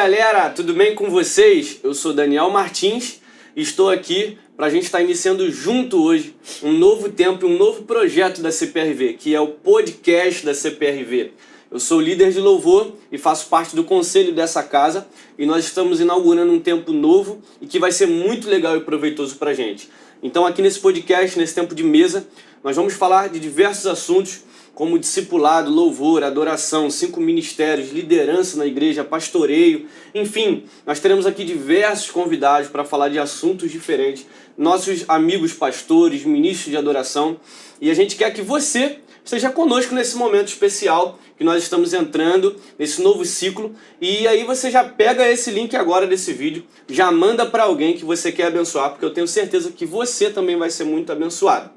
galera, tudo bem com vocês? Eu sou Daniel Martins e estou aqui para a gente estar iniciando junto hoje um novo tempo, um novo projeto da CPRV, que é o podcast da CPRV. Eu sou líder de louvor e faço parte do conselho dessa casa e nós estamos inaugurando um tempo novo e que vai ser muito legal e proveitoso para a gente. Então aqui nesse podcast, nesse tempo de mesa, nós vamos falar de diversos assuntos como discipulado, louvor, adoração, 5 ministérios, liderança na igreja, pastoreio, enfim, nós teremos aqui diversos convidados para falar de assuntos diferentes, nossos amigos pastores, ministros de adoração, e a gente quer que você esteja conosco nesse momento especial que nós estamos entrando nesse novo ciclo, e aí você já pega esse link agora desse vídeo, já manda para alguém que você quer abençoar, porque eu tenho certeza que você também vai ser muito abençoado.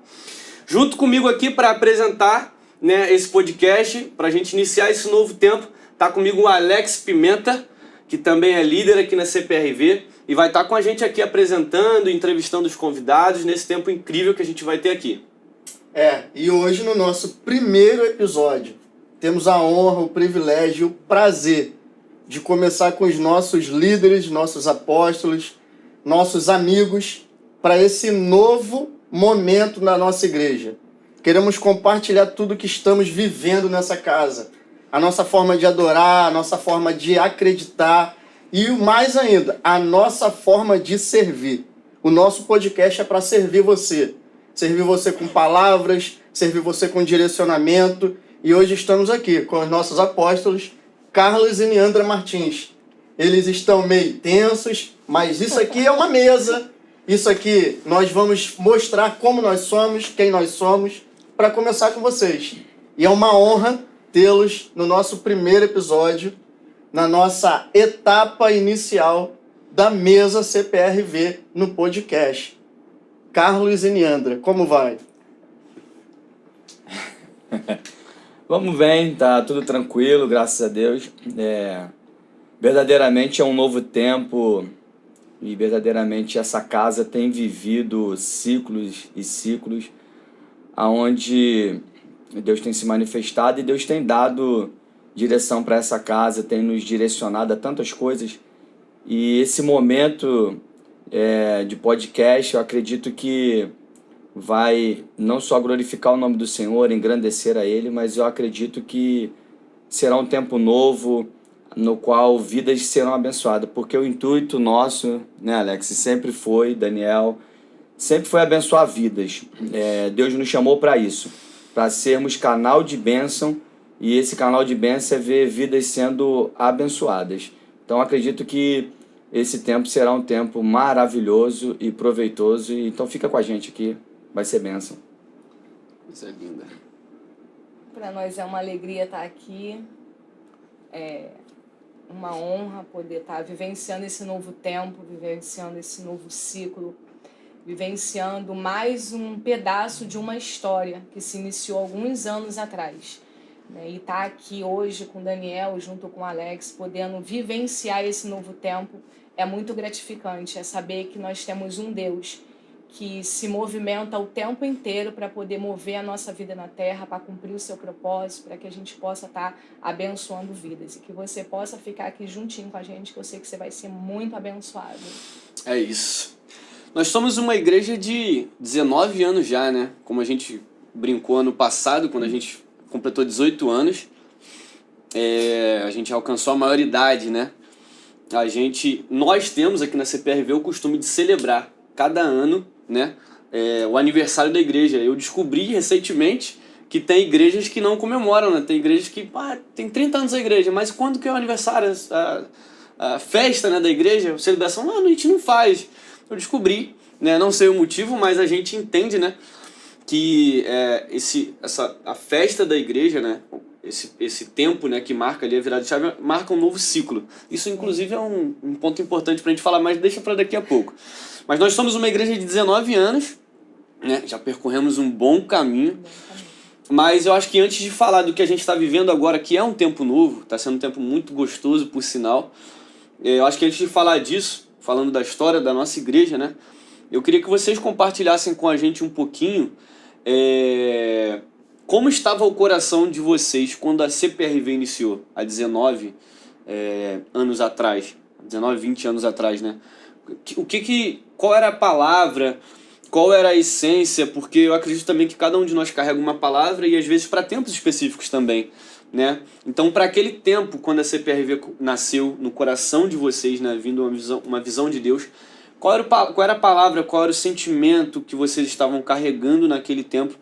Junto comigo aqui para apresentar esse podcast, para a gente iniciar esse novo tempo, tá comigo o Alex Pimenta, que também é líder aqui na CPRV, e vai estar com a gente aqui apresentando, entrevistando os convidados nesse tempo incrível que a gente vai ter aqui. E hoje no nosso primeiro episódio, temos a honra, o privilégio, o prazer de começar com os nossos líderes, nossos apóstolos, nossos amigos, para esse novo momento na nossa igreja. Queremos compartilhar tudo que estamos vivendo nessa casa. A nossa forma de adorar, a nossa forma de acreditar e, mais ainda, a nossa forma de servir. O nosso podcast é para servir você. Servir você com palavras, servir você com direcionamento. E hoje estamos aqui com os nossos apóstolos, Carlos e Neandra Martins. Eles estão meio tensos, mas isso aqui é uma mesa. Isso aqui nós vamos mostrar como nós somos, quem nós somos, para começar com vocês. E é uma honra tê-los no nosso primeiro episódio, na nossa etapa inicial da mesa CPRV no podcast. Carlos e Neandra, como vai? Vamos bem, tá tudo tranquilo, graças a Deus. Verdadeiramente é um novo tempo e verdadeiramente essa casa tem vivido ciclos e ciclos aonde Deus tem se manifestado e Deus tem dado direção para essa casa, tem nos direcionado a tantas coisas. E esse momento de podcast, eu acredito que vai não só glorificar o nome do Senhor, engrandecer a Ele, mas eu acredito que será um tempo novo no qual vidas serão abençoadas, porque o intuito nosso, né, Alex, sempre foi, Daniel, sempre foi abençoar vidas. Deus nos chamou para isso, para sermos canal de bênção, e esse canal de bênção é ver vidas sendo abençoadas. Então acredito que esse tempo será um tempo maravilhoso e proveitoso, então fica com a gente aqui, vai ser bênção. Isso é lindo. Para nós é uma alegria estar aqui, é uma honra poder estar vivenciando esse novo tempo, vivenciando esse novo ciclo, vivenciando mais um pedaço de uma história que se iniciou alguns anos atrás. E estar aqui hoje com o Daniel, junto com o Alex, podendo vivenciar esse novo tempo, é muito gratificante. É saber que nós temos um Deus que se movimenta o tempo inteiro para poder mover a nossa vida na terra, para cumprir o seu propósito, para que a gente possa estar abençoando vidas. E que você possa ficar aqui juntinho com a gente, que eu sei que você vai ser muito abençoado. É isso. Nós somos uma igreja de 19 anos já, né? Como a gente brincou ano passado, quando a gente completou 18 anos, a gente alcançou a maioridade, né? Nós temos aqui na CPRV o costume de celebrar cada ano, né, o aniversário da igreja. Eu descobri recentemente que tem igrejas que não comemoram, né? Tem igrejas que tem 30 anos a igreja, mas quando que é o aniversário, a festa, né, da igreja, a celebração? Não, a gente não faz. Eu descobri, né, não sei o motivo, mas a gente entende, né, que a festa da igreja, né, esse tempo, né, que marca ali a virada de chave, marca um novo ciclo. Isso, inclusive, é um ponto importante para a gente falar, mas deixa para daqui a pouco. Mas nós somos uma igreja de 19 anos, né, já percorremos um bom caminho, mas eu acho que antes de falar do que a gente está vivendo agora, que é um tempo novo, está sendo um tempo muito gostoso, por sinal, eu acho que antes de falar disso, falando da história da nossa igreja, né, eu queria que vocês compartilhassem com a gente um pouquinho como estava o coração de vocês quando a CPRV iniciou, há 19 anos atrás, 19, 20 anos atrás, né? Qual era a palavra, qual era a essência, porque eu acredito também que cada um de nós carrega uma palavra e às vezes para tempos específicos também, né? Então, para aquele tempo, quando a CPRV nasceu no coração de vocês, né, vindo uma visão de Deus, qual era a palavra, qual era o sentimento que vocês estavam carregando naquele tempo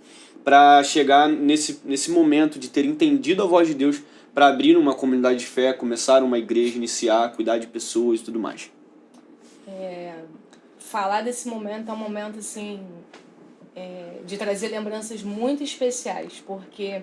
para chegar nesse momento de ter entendido a voz de Deus para abrir uma comunidade de fé, começar uma igreja, iniciar, cuidar de pessoas e tudo mais? Falar desse momento é um momento assim, de trazer lembranças muito especiais, porque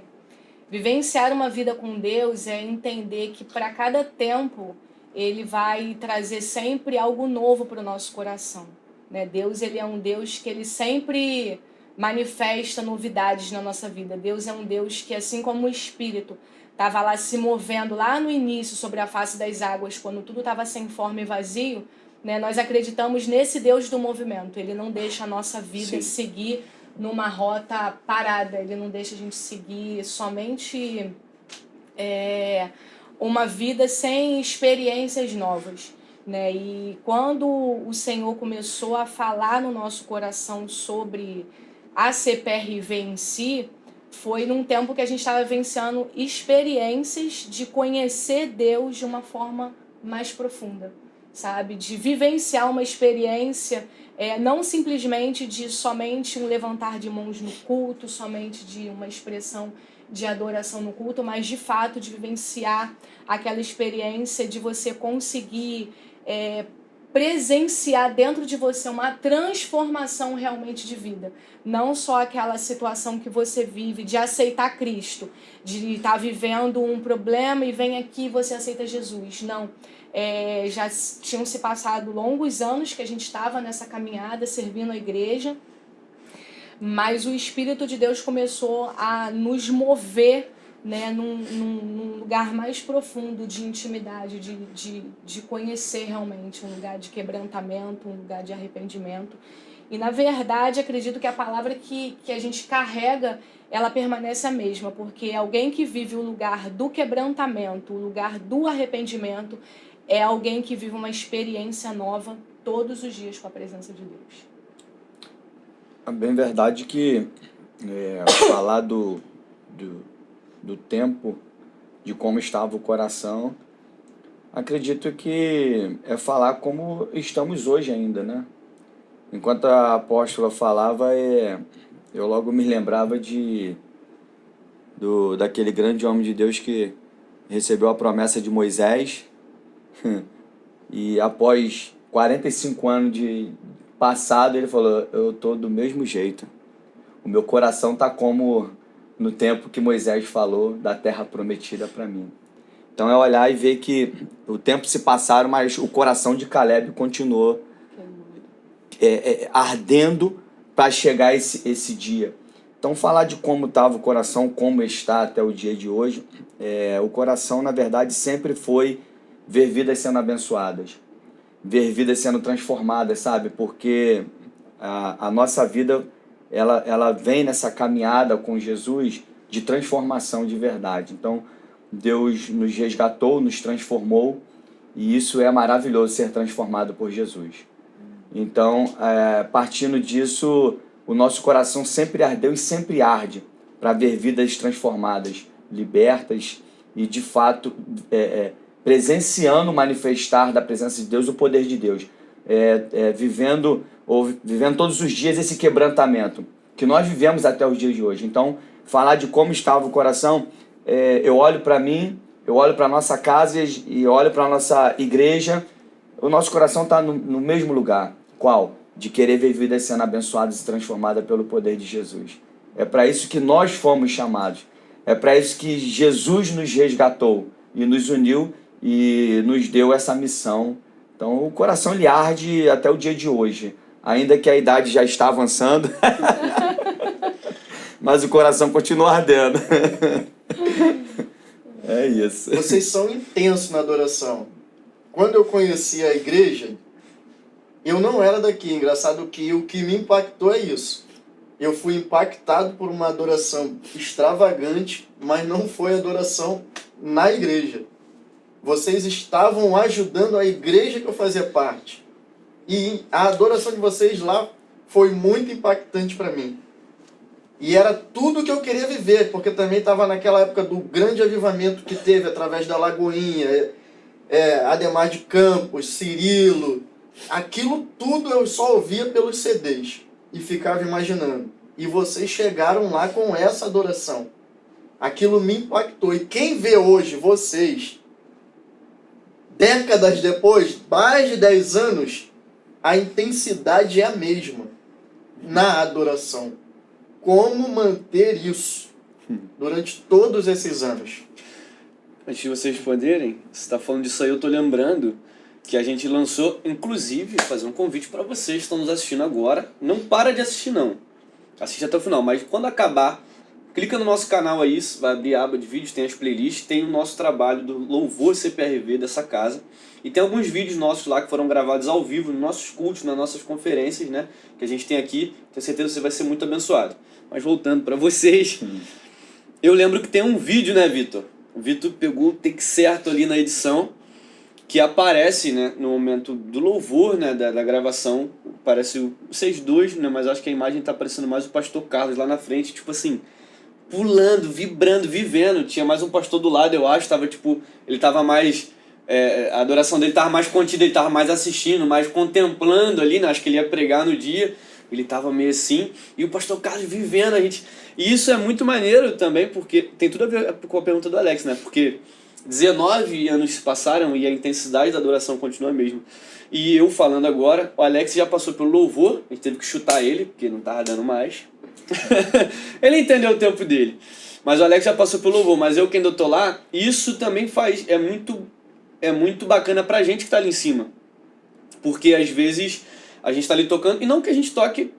vivenciar uma vida com Deus é entender que para cada tempo Ele vai trazer sempre algo novo para o nosso coração, né? Deus, Ele é um Deus que Ele sempre manifesta novidades na nossa vida. Deus é um Deus que, assim como o Espírito estava lá se movendo lá no início sobre a face das águas, quando tudo estava sem forma e vazio, né? Nós acreditamos nesse Deus do movimento. Ele não deixa a nossa vida seguir numa rota parada. Ele não deixa a gente seguir somente uma vida sem experiências novas, né? E quando o Senhor começou a falar no nosso coração sobre a CPRV em si, foi num tempo que a gente estava vivenciando experiências de conhecer Deus de uma forma mais profunda, sabe? De vivenciar uma experiência, não simplesmente de somente um levantar de mãos no culto, somente de uma expressão de adoração no culto, mas de fato de vivenciar aquela experiência de você conseguir presenciar dentro de você uma transformação realmente de vida. Não só aquela situação que você vive de aceitar Cristo, de estar vivendo um problema e vem aqui e você aceita Jesus. Não. Já tinham se passado longos anos que a gente estava nessa caminhada, servindo a igreja, mas o Espírito de Deus começou a nos mover, né, num lugar mais profundo de intimidade, de conhecer realmente, um lugar de quebrantamento, um lugar de arrependimento. E, na verdade, acredito que a palavra que a gente carrega, ela permanece a mesma, porque alguém que vive o lugar do quebrantamento, o lugar do arrependimento, é alguém que vive uma experiência nova todos os dias com a presença de Deus. É bem verdade que falar do tempo, de como estava o coração, acredito que é falar como estamos hoje ainda, né? Enquanto a apóstola falava, eu logo me lembrava daquele grande homem de Deus que recebeu a promessa de Moisés e após 45 anos de passado, ele falou: eu estou do mesmo jeito. O meu coração está como no tempo que Moisés falou da terra prometida para mim. Então é olhar e ver que o tempo se passaram, mas o coração de Caleb continuou ardendo para chegar esse dia. Então falar de como estava o coração, como está até o dia de hoje, o coração na verdade sempre foi ver vidas sendo abençoadas, ver vidas sendo transformadas, sabe? Porque a nossa vida ela vem nessa caminhada com Jesus de transformação de verdade. Então Deus nos resgatou, nos transformou, e isso é maravilhoso, ser transformado por Jesus. Então, partindo disso, o nosso coração sempre ardeu e sempre arde para ver vidas transformadas, libertas e, de fato, presenciando o manifestar da presença de Deus, o poder de Deus. Vivendo todos os dias esse quebrantamento que nós vivemos até os dias de hoje. Então, falar de como estava o coração, eu olho para mim, eu olho para a nossa casa e olho para a nossa igreja, o nosso coração está no mesmo lugar. Qual? De querer ver vidas sendo abençoadas e transformadas pelo poder de Jesus. É para isso que nós fomos chamados. É para isso que Jesus nos resgatou e nos uniu e nos deu essa missão. Então o coração lhe arde até o dia de hoje, ainda que a idade já está avançando, mas o coração continua ardendo. É isso. Vocês são intensos na adoração. Quando eu conheci a igreja, eu não era daqui. Engraçado que o que me impactou é isso. Eu fui impactado por uma adoração extravagante, mas não foi adoração na igreja. vocês estavam ajudando a igreja que eu fazia parte. E a adoração de vocês lá foi muito impactante para mim. E era tudo que eu queria viver, porque também estava naquela época do grande avivamento que teve através da Lagoinha, Ademar de Campos, Cirilo. Aquilo tudo eu só ouvia pelos CDs e ficava imaginando. E vocês chegaram lá com essa adoração. Aquilo me impactou. E quem vê hoje vocês, décadas depois, mais de 10 anos, a intensidade é a mesma na adoração. Como manter isso durante todos esses anos? Antes de vocês responderem, você está falando disso aí, eu tô lembrando que a gente lançou, inclusive, fazer um convite para vocês que estão nos assistindo agora. Não para de assistir não, assiste até o final, mas quando acabar, clica no nosso canal aí, vai abrir a aba de vídeos, tem as playlists, tem o nosso trabalho do Louvor CPRV dessa casa. E tem alguns vídeos nossos lá que foram gravados ao vivo, nos nossos cultos, nas nossas conferências, né? Que a gente tem aqui. Tenho certeza que você vai ser muito abençoado. Mas voltando para vocês, eu lembro que tem um vídeo, né, Vitor? O Vitor pegou o take certo ali na edição, que aparece, né, no momento do louvor, né, da gravação. Parece vocês dois, né? Mas acho que a imagem tá aparecendo mais o pastor Carlos lá na frente, tipo assim, pulando, vibrando, vivendo. Tinha mais um pastor do lado, eu acho. Tava, tipo, ele tava mais... a adoração dele estava mais contida, ele estava mais assistindo, mais contemplando ali, né? Acho que ele ia pregar no dia, ele estava meio assim, e o pastor Carlos vivendo, a gente... E isso é muito maneiro também, porque tem tudo a ver com a pergunta do Alex, né? Porque 19 anos se passaram e a intensidade da adoração continua a mesma. E eu falando agora, o Alex já passou pelo louvor, a gente teve que chutar ele, porque não estava dando mais. Ele entendeu o tempo dele. Mas o Alex já passou pelo louvor, mas eu que ainda tô lá, isso também faz... É muito bacana pra gente que tá ali em cima. Porque às vezes a gente tá ali tocando, e não que a gente toque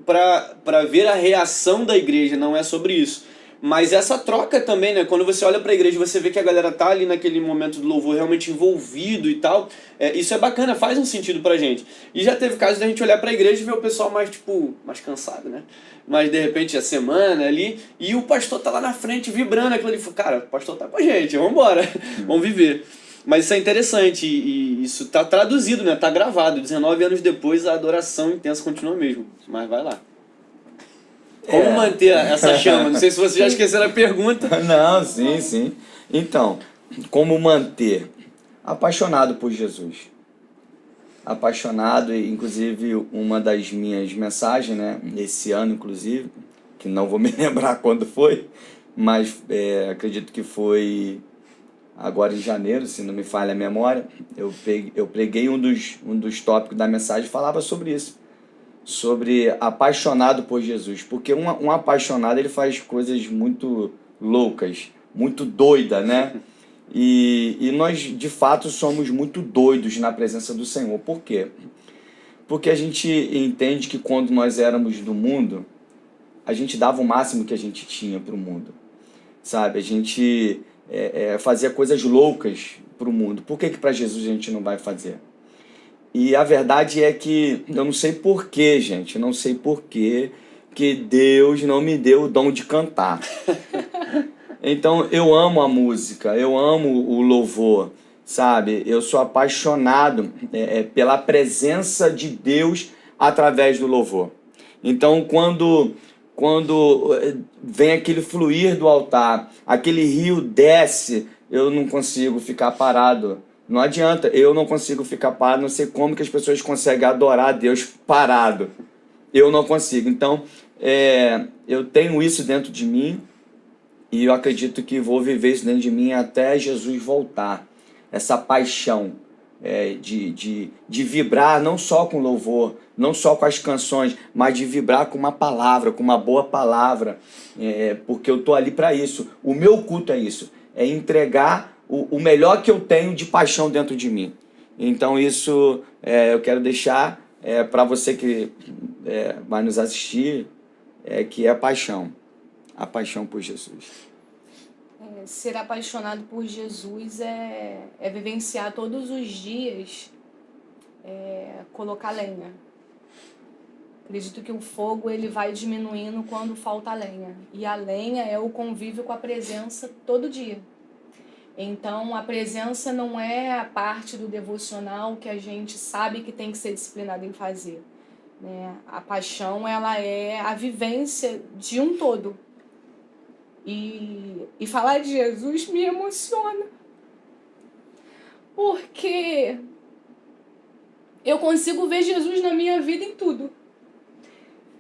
pra ver a reação da igreja, não é sobre isso. Mas essa troca também, né? Quando você olha pra igreja e você vê que a galera tá ali naquele momento do louvor realmente envolvido e tal, isso é bacana, faz um sentido pra gente. E já teve casos da gente olhar pra igreja e ver o pessoal mais, tipo, mais cansado, né? Mas de repente a semana ali, e o pastor tá lá na frente vibrando aquilo ali. Cara, o pastor tá com a gente, vambora, vamos viver. Mas isso é interessante e isso tá traduzido, né? Tá gravado. 19 anos depois a adoração intensa continua mesmo. Mas vai lá. Como manter essa chama? Não sei se vocês já esqueceram a pergunta. Não, sim. Então, como manter? Apaixonado por Jesus. Apaixonado, inclusive uma das minhas mensagens, né? Esse ano, inclusive, que não vou me lembrar quando foi, mas acredito que foi... agora em janeiro, se não me falha a memória, eu preguei um dos tópicos da mensagem, falava sobre isso, sobre apaixonado por Jesus, porque um apaixonado ele faz coisas muito loucas, muito doidas, né? E nós de fato somos muito doidos na presença do Senhor. Por quê? Porque a gente entende que quando nós éramos do mundo, a gente dava o máximo que a gente tinha para o mundo, sabe? A gente... fazia coisas loucas para o mundo. Por que para Jesus a gente não vai fazer? E a verdade é que eu não sei porquê, gente, não sei porquê que Deus não me deu o dom de cantar. Então eu amo a música, eu amo o louvor, sabe? Eu sou apaixonado pela presença de Deus através do louvor. Então quando vem aquele fluir do altar, aquele rio desce, eu não consigo ficar parado. Não adianta, eu não consigo ficar parado, não sei como que as pessoas conseguem adorar a Deus parado. Eu não consigo. Então, eu tenho isso dentro de mim e eu acredito que vou viver isso dentro de mim até Jesus voltar. Essa paixão de vibrar não só com louvor, não só com as canções, mas de vibrar com uma palavra, com uma boa palavra, porque eu estou ali para isso. O meu culto é isso, é entregar o melhor que eu tenho de paixão dentro de mim. Então isso eu quero deixar para você que vai nos assistir, que é a paixão por Jesus. Ser apaixonado por Jesus é vivenciar todos os dias, colocar lenha. Acredito que o fogo ele vai diminuindo quando falta lenha. E a lenha é o convívio com a presença todo dia. Então, a presença não é a parte do devocional que a gente sabe que tem que ser disciplinado em fazer, né? A paixão, ela é a vivência de um todo. E falar de Jesus me emociona, porque eu consigo ver Jesus na minha vida em tudo.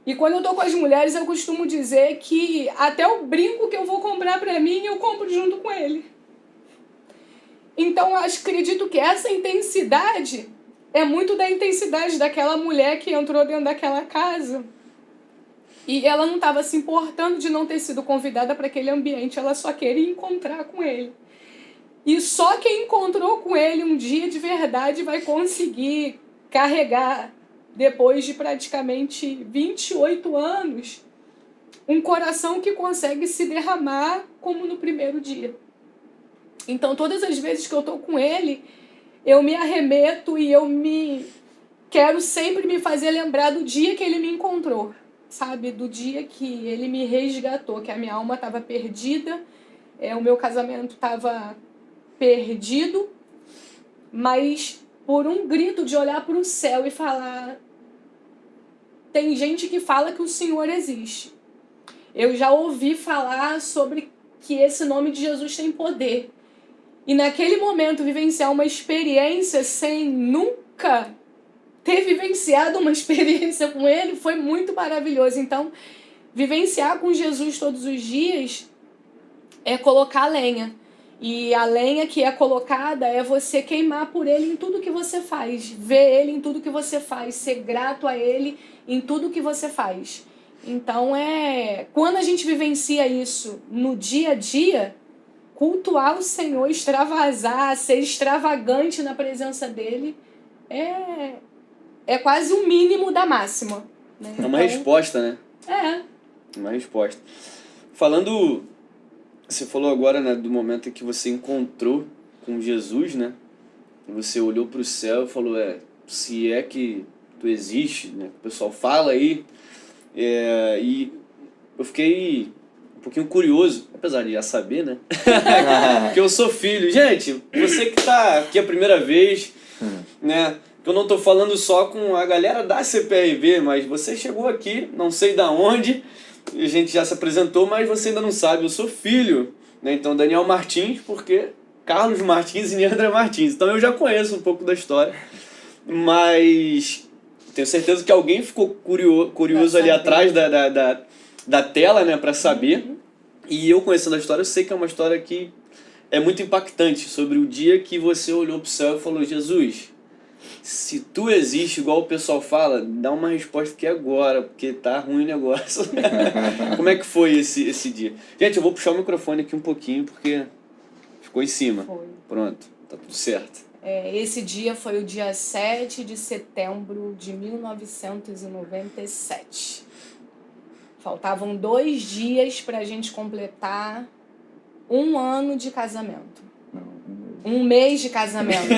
E quando eu tô com as mulheres, eu costumo dizer que até o brinco que eu vou comprar pra mim, eu compro junto com ele. Então, eu acredito que essa intensidade é muito da intensidade daquela mulher que entrou dentro daquela casa. E ela não estava se importando de não ter sido convidada para aquele ambiente, ela só queria encontrar com ele. E só quem encontrou com ele um dia de verdade vai conseguir carregar, depois de praticamente 28 anos, um coração que consegue se derramar como no primeiro dia. Então, todas as vezes que eu estou com ele, eu me arremeto e quero sempre me fazer lembrar do dia que ele me encontrou, sabe? Do dia que ele me resgatou, que a minha alma estava perdida, o meu casamento estava perdido, mas por um grito de olhar para o céu e falar: tem gente que fala que o Senhor existe. Eu já ouvi falar sobre que esse nome de Jesus tem poder. E naquele momento, vivenciar uma experiência sem nunca ter vivenciado uma experiência com ele foi muito maravilhoso. Então, vivenciar com Jesus todos os dias é colocar lenha. E a lenha que é colocada é você queimar por ele em tudo que você faz. Ver ele em tudo que você faz. Ser grato a ele em tudo que você faz. Então, quando a gente vivencia isso no dia a dia, cultuar o Senhor, extravasar, ser extravagante na presença dele, é quase o mínimo da máxima. Né? É uma resposta, né? É. Uma resposta. Falando, você falou agora, né, do momento em que você encontrou com Jesus, né? E você olhou para o céu e falou, se é que tu existe, né? O pessoal fala aí. E eu fiquei um pouquinho curioso, apesar de já saber, né? Porque eu sou filho. Gente, você que tá aqui a primeira vez, né? Que eu não tô falando só com a galera da CPRV, mas você chegou aqui, não sei da onde, a gente já se apresentou, mas você ainda não sabe, eu sou filho, né? Então, Daniel Martins, porque Carlos Martins e Neandra Martins. Então, eu já conheço um pouco da história, mas tenho certeza que alguém ficou curioso ali atrás da tela, né, para saber. E eu, conhecendo a história, eu sei que é uma história que é muito impactante, sobre o dia que você olhou pro céu e falou: Jesus, se tu existe, igual o pessoal fala, dá uma resposta aqui agora, porque tá ruim o negócio. Como é que foi esse dia? Gente, eu vou puxar o microfone aqui um pouquinho, porque ficou em cima. Foi. Pronto, tá tudo certo. Esse dia foi o dia 7 de setembro de 1997. Faltavam 2 dias pra gente completar 1 ano de casamento. 1 mês de casamento.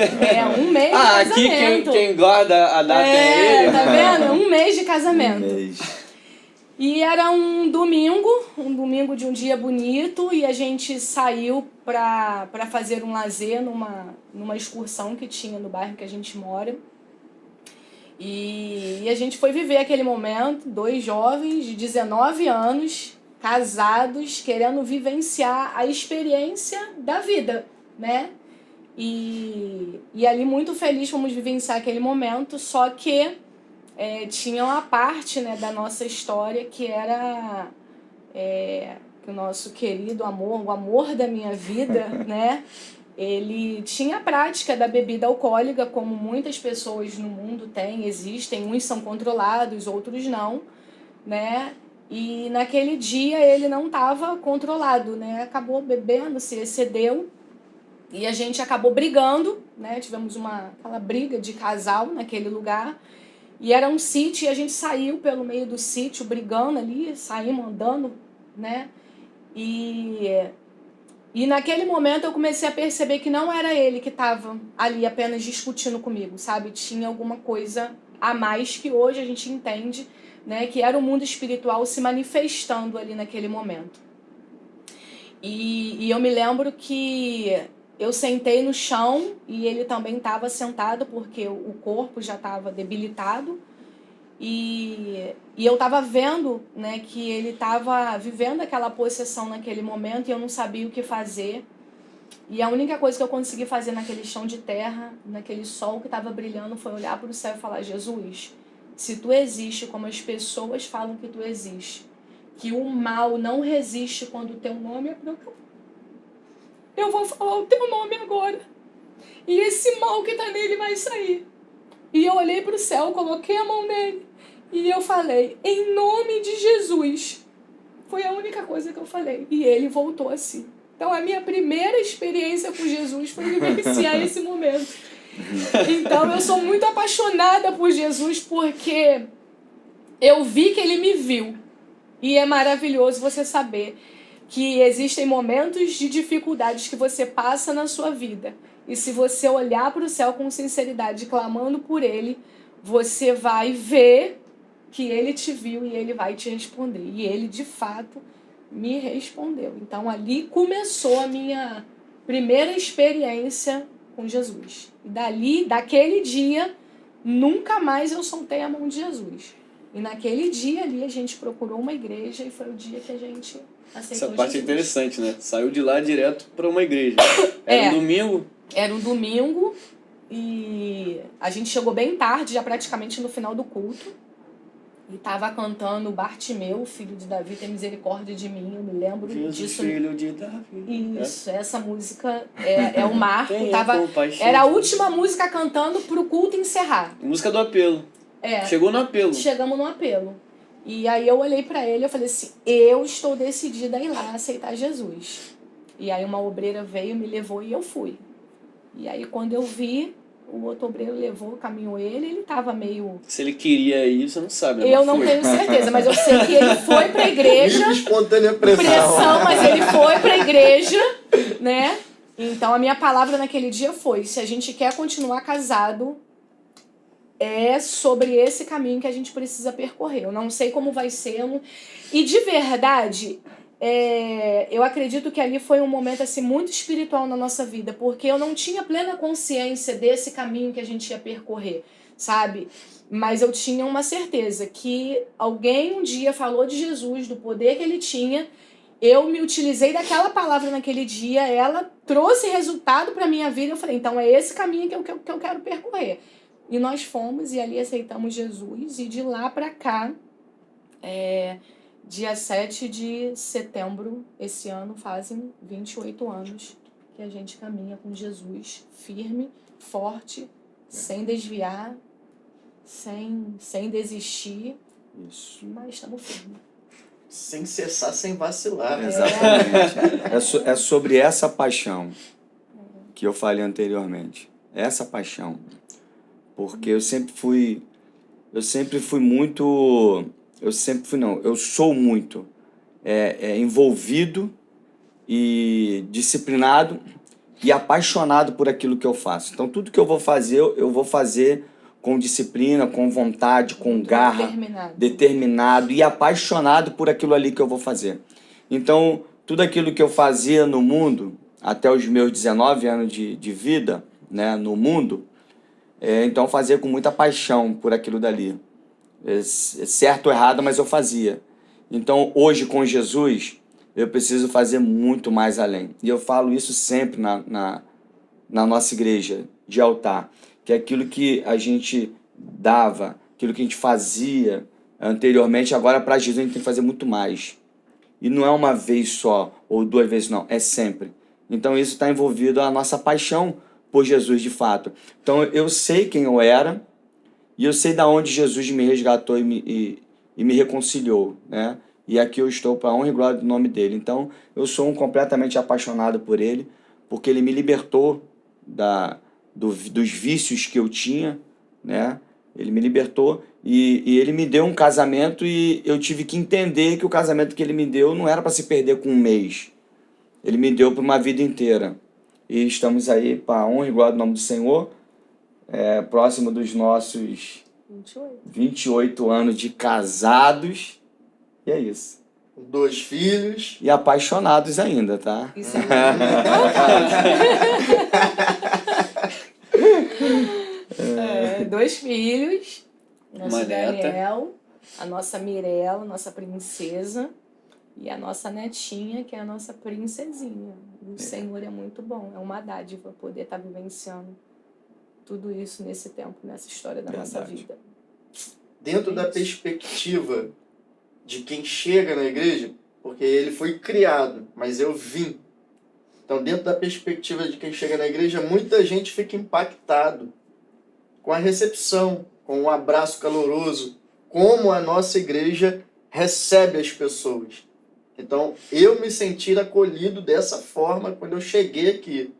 1 mês de casamento. Aqui quem guarda a data é ele. Tá vendo? 1 mês de casamento. 1 mês. E era um domingo de um dia bonito, e a gente saiu pra fazer um lazer numa excursão que tinha no bairro que a gente mora. E a gente foi viver aquele momento, 2 jovens de 19 anos, casados, querendo vivenciar a experiência da vida, né? E ali muito feliz fomos vivenciar aquele momento, só que tinha uma parte, né, da nossa história que era que o nosso querido amor, o amor da minha vida, né? Ele tinha a prática da bebida alcoólica, como muitas pessoas no mundo têm, existem. Uns são controlados, outros não, né? E naquele dia ele não estava controlado, né? Acabou bebendo, se excedeu. E a gente acabou brigando, né? Tivemos aquela briga de casal naquele lugar. E era um sítio, e a gente saiu pelo meio do sítio brigando ali, saímos andando, né? E naquele momento eu comecei a perceber que não era ele que estava ali apenas discutindo comigo, sabe? Tinha alguma coisa a mais que hoje a gente entende, né? Que era o mundo espiritual se manifestando ali naquele momento. E eu me lembro que eu sentei no chão e ele também estava sentado porque o corpo já estava debilitado. E eu estava vendo, né, que ele estava vivendo aquela possessão naquele momento e eu não sabia o que fazer. E a única coisa que eu consegui fazer naquele chão de terra, naquele sol que estava brilhando, foi olhar para o céu e falar: Jesus, se tu existe como as pessoas falam que tu existe, que o mal não resiste quando o teu nome é proclamado, eu vou falar o teu nome agora. E esse mal que está nele vai sair. E eu olhei para o céu, coloquei a mão nele e eu falei: em nome de Jesus. Foi a única coisa que eu falei. E ele voltou assim. Então a minha primeira experiência com Jesus foi vivenciar esse momento. Então eu sou muito apaixonada por Jesus porque eu vi que ele me viu. E é maravilhoso você saber que existem momentos de dificuldades que você passa na sua vida. E se você olhar para o céu com sinceridade, clamando por ele, você vai ver que ele te viu e ele vai te responder. E ele, de fato, me respondeu. Então, ali começou a minha primeira experiência com Jesus. E daquele dia, nunca mais eu soltei a mão de Jesus. E naquele dia ali, a gente procurou uma igreja e foi o dia que a gente aceitou. Essa parte Jesus. é interessante, né? Saiu de lá direto para uma igreja. Era um domingo? Era um domingo e a gente chegou bem tarde, já praticamente no final do culto. E tava cantando Bartimeu, filho de Davi, tem misericórdia de mim, eu me lembro Jesus, disso. filho de Davi. Isso, essa música é o marco. Tenha compaixão. Era a última música cantando pro culto encerrar. Música do apelo. Chegou no apelo. Chegamos no apelo. E aí eu olhei pra ele e eu falei assim: eu estou decidida a ir lá aceitar Jesus. E aí uma obreira veio, me levou e eu fui. E aí quando eu vi, o outro obreiro levou, caminhou ele tava meio... Se ele queria ir, você não sabe, né? Eu não tenho certeza, mas eu sei que ele foi pra igreja. Livre espontânea pressão. Mas ele foi pra igreja, né? Então a minha palavra naquele dia foi: se a gente quer continuar casado, é sobre esse caminho que a gente precisa percorrer. Eu não sei como vai ser. E de verdade, eu acredito que ali foi um momento assim, muito espiritual na nossa vida, porque eu não tinha plena consciência desse caminho que a gente ia percorrer, sabe? Mas eu tinha uma certeza que alguém um dia falou de Jesus, do poder que ele tinha. Eu me utilizei daquela palavra naquele dia, ela trouxe resultado para minha vida. Eu falei: então é esse caminho que eu quero percorrer. E nós fomos e ali aceitamos Jesus. E de lá para cá, dia 7 de setembro, esse ano, fazem 28 anos que a gente caminha com Jesus firme, forte, sem desviar, sem desistir. Isso. Mas estamos firmes. Sem cessar, sem vacilar. Exatamente. É sobre essa paixão que eu falei anteriormente. Essa paixão. Porque eu sou muito envolvido e disciplinado e apaixonado por aquilo que eu faço. Então, tudo que eu vou fazer com disciplina, com vontade, com garra, determinado e apaixonado por aquilo ali que eu vou fazer. Então, tudo aquilo que eu fazia no mundo, até os meus 19 anos de vida, né, no mundo, então fazia com muita paixão por aquilo dali. Certo ou errado, mas eu fazia. Então, hoje com Jesus, eu preciso fazer muito mais além. E eu falo isso sempre na nossa igreja de altar, que é aquilo que a gente dava, aquilo que a gente fazia anteriormente, agora para Jesus a gente tem que fazer muito mais. E não é uma vez só, ou 2 vezes não, é sempre. Então isso está envolvido a nossa paixão por Jesus de fato. Então eu sei quem eu era, e eu sei da onde Jesus me resgatou e me reconciliou, né? E aqui eu estou para a honra e glória do nome dele. Então eu sou completamente apaixonado por ele, porque ele me libertou dos vícios que eu tinha, né? Ele me libertou e ele me deu um casamento e eu tive que entender que o casamento que ele me deu não era para se perder com 1 mês. Ele me deu para uma vida inteira. E estamos aí para a honra e glória do nome do Senhor, próximo dos nossos 28 anos de casados. E é isso. 2 filhos. E apaixonados ainda, tá? Isso é muito 2 filhos, nosso Uma neta. Daniel, a nossa Mirella, nossa princesa, e a nossa netinha, que é a nossa princesinha. O Senhor é muito bom, é uma dádiva poder estar vivenciando tudo isso nesse tempo, nessa história da nossa Verdade. vida. Dentro da perspectiva de quem chega na igreja, porque ele foi criado, mas eu vim. Então, dentro da perspectiva de quem chega na igreja, muita gente fica impactado com a recepção, com o abraço caloroso, como a nossa igreja recebe as pessoas. Então, eu me senti acolhido dessa forma quando eu cheguei aqui.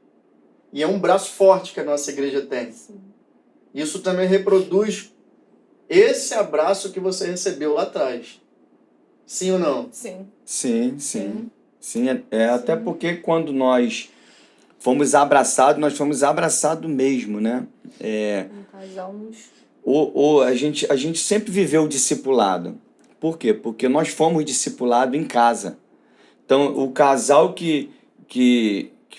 E é um braço forte que a nossa igreja tem. Sim. Isso também reproduz esse abraço que você recebeu lá atrás. Sim ou não? Sim. Sim. Até porque quando nós fomos abraçados, nós fomos abraçados mesmo, né? Um casal nos... A gente sempre viveu o discipulado. Por quê? Porque nós fomos discipulados em casa. Então, o casal que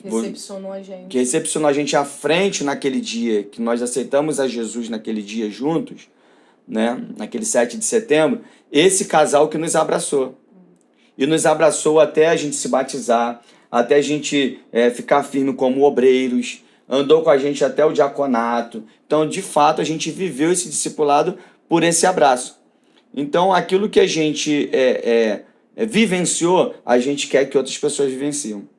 recepcionou a gente. que recepcionou a gente à frente naquele dia, que nós aceitamos a Jesus naquele dia juntos, né? Naquele 7 de setembro, esse casal que nos abraçou. E nos abraçou até a gente se batizar, até a gente ficar firme como obreiros, andou com a gente até o diaconato. Então, de fato, a gente viveu esse discipulado por esse abraço. Então, aquilo que a gente vivenciou, a gente quer que outras pessoas vivenciam.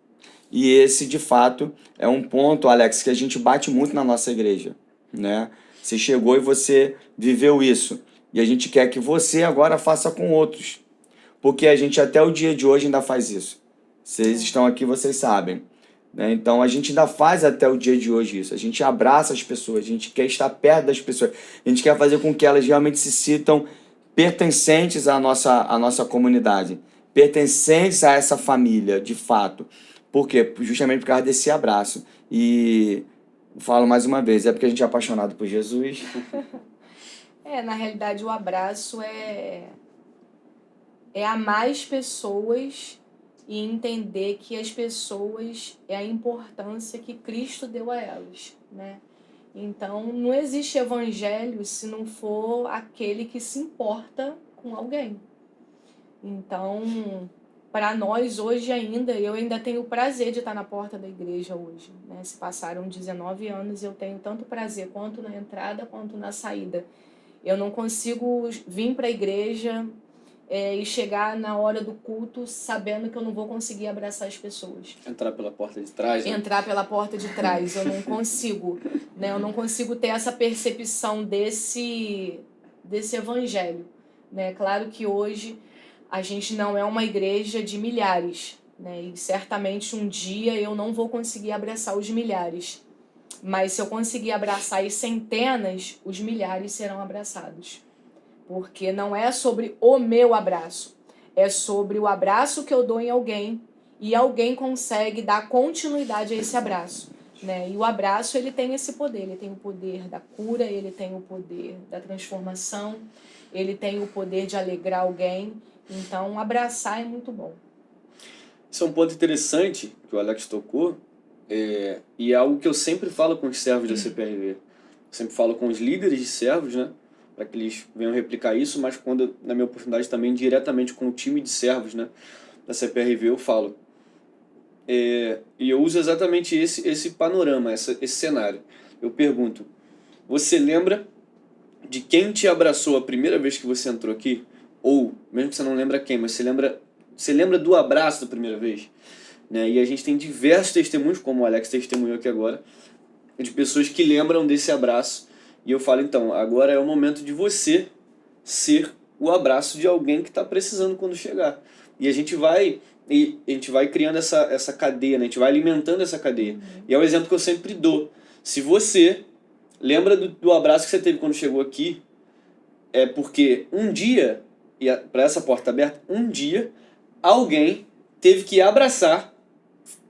E esse, de fato, é um ponto, Alex, que a gente bate muito na nossa igreja, né? Você chegou e você viveu isso. E a gente quer que você agora faça com outros. Porque a gente até o dia de hoje ainda faz isso. Vocês estão aqui, vocês sabem. Né? Então, a gente ainda faz até o dia de hoje isso. A gente abraça as pessoas, a gente quer estar perto das pessoas. A gente quer fazer com que elas realmente se sintam pertencentes à nossa comunidade. Pertencentes a essa família, de fato. Por quê? Justamente por causa desse abraço. E falo mais uma vez, é porque a gente é apaixonado por Jesus. Na realidade, o abraço é amar as pessoas e entender que as pessoas é a importância que Cristo deu a elas, né? Então, não existe evangelho se não for aquele que se importa com alguém. Então, para nós hoje ainda, eu ainda tenho o prazer de estar na porta da igreja hoje, né? Se passaram 19 anos, eu tenho tanto prazer quanto na entrada quanto na saída. Eu não consigo vir para a igreja e chegar na hora do culto sabendo que eu não vou conseguir abraçar as pessoas. Entrar pela porta de trás, né? Entrar pela porta de trás, eu não consigo, né? Eu não consigo ter essa percepção desse evangelho, né? Claro que hoje a gente não é uma igreja de milhares, né? E certamente um dia eu não vou conseguir abraçar os milhares, mas se eu conseguir abraçar as centenas, os milhares serão abraçados. Porque não é sobre o meu abraço, é sobre o abraço que eu dou em alguém e alguém consegue dar continuidade a esse abraço, né? E o abraço, ele tem esse poder, ele tem o poder da cura, ele tem o poder da transformação, ele tem o poder de alegrar alguém. Então, abraçar é muito bom. Isso é um ponto interessante que o Alex tocou, e é algo que eu sempre falo com os servos da CPRV. Eu sempre falo com os líderes de servos, né? Para que eles venham replicar isso, mas quando, na minha oportunidade também, diretamente com o time de servos, né, da CPRV, eu falo. E eu uso exatamente esse panorama, esse cenário. Eu pergunto, você lembra de quem te abraçou a primeira vez que você entrou aqui? Ou, mesmo que você não lembra quem, mas você lembra do abraço da primeira vez? Né? E a gente tem diversos testemunhos, como o Alex testemunhou aqui agora, de pessoas que lembram desse abraço. E eu falo, então, agora é o momento de você ser o abraço de alguém que está precisando quando chegar. E a gente vai criando essa cadeia, né? A gente vai alimentando essa cadeia. E é o exemplo que eu sempre dou. Se você lembra do abraço que você teve quando chegou aqui, é porque um dia, e para essa porta aberta, um dia alguém teve que abraçar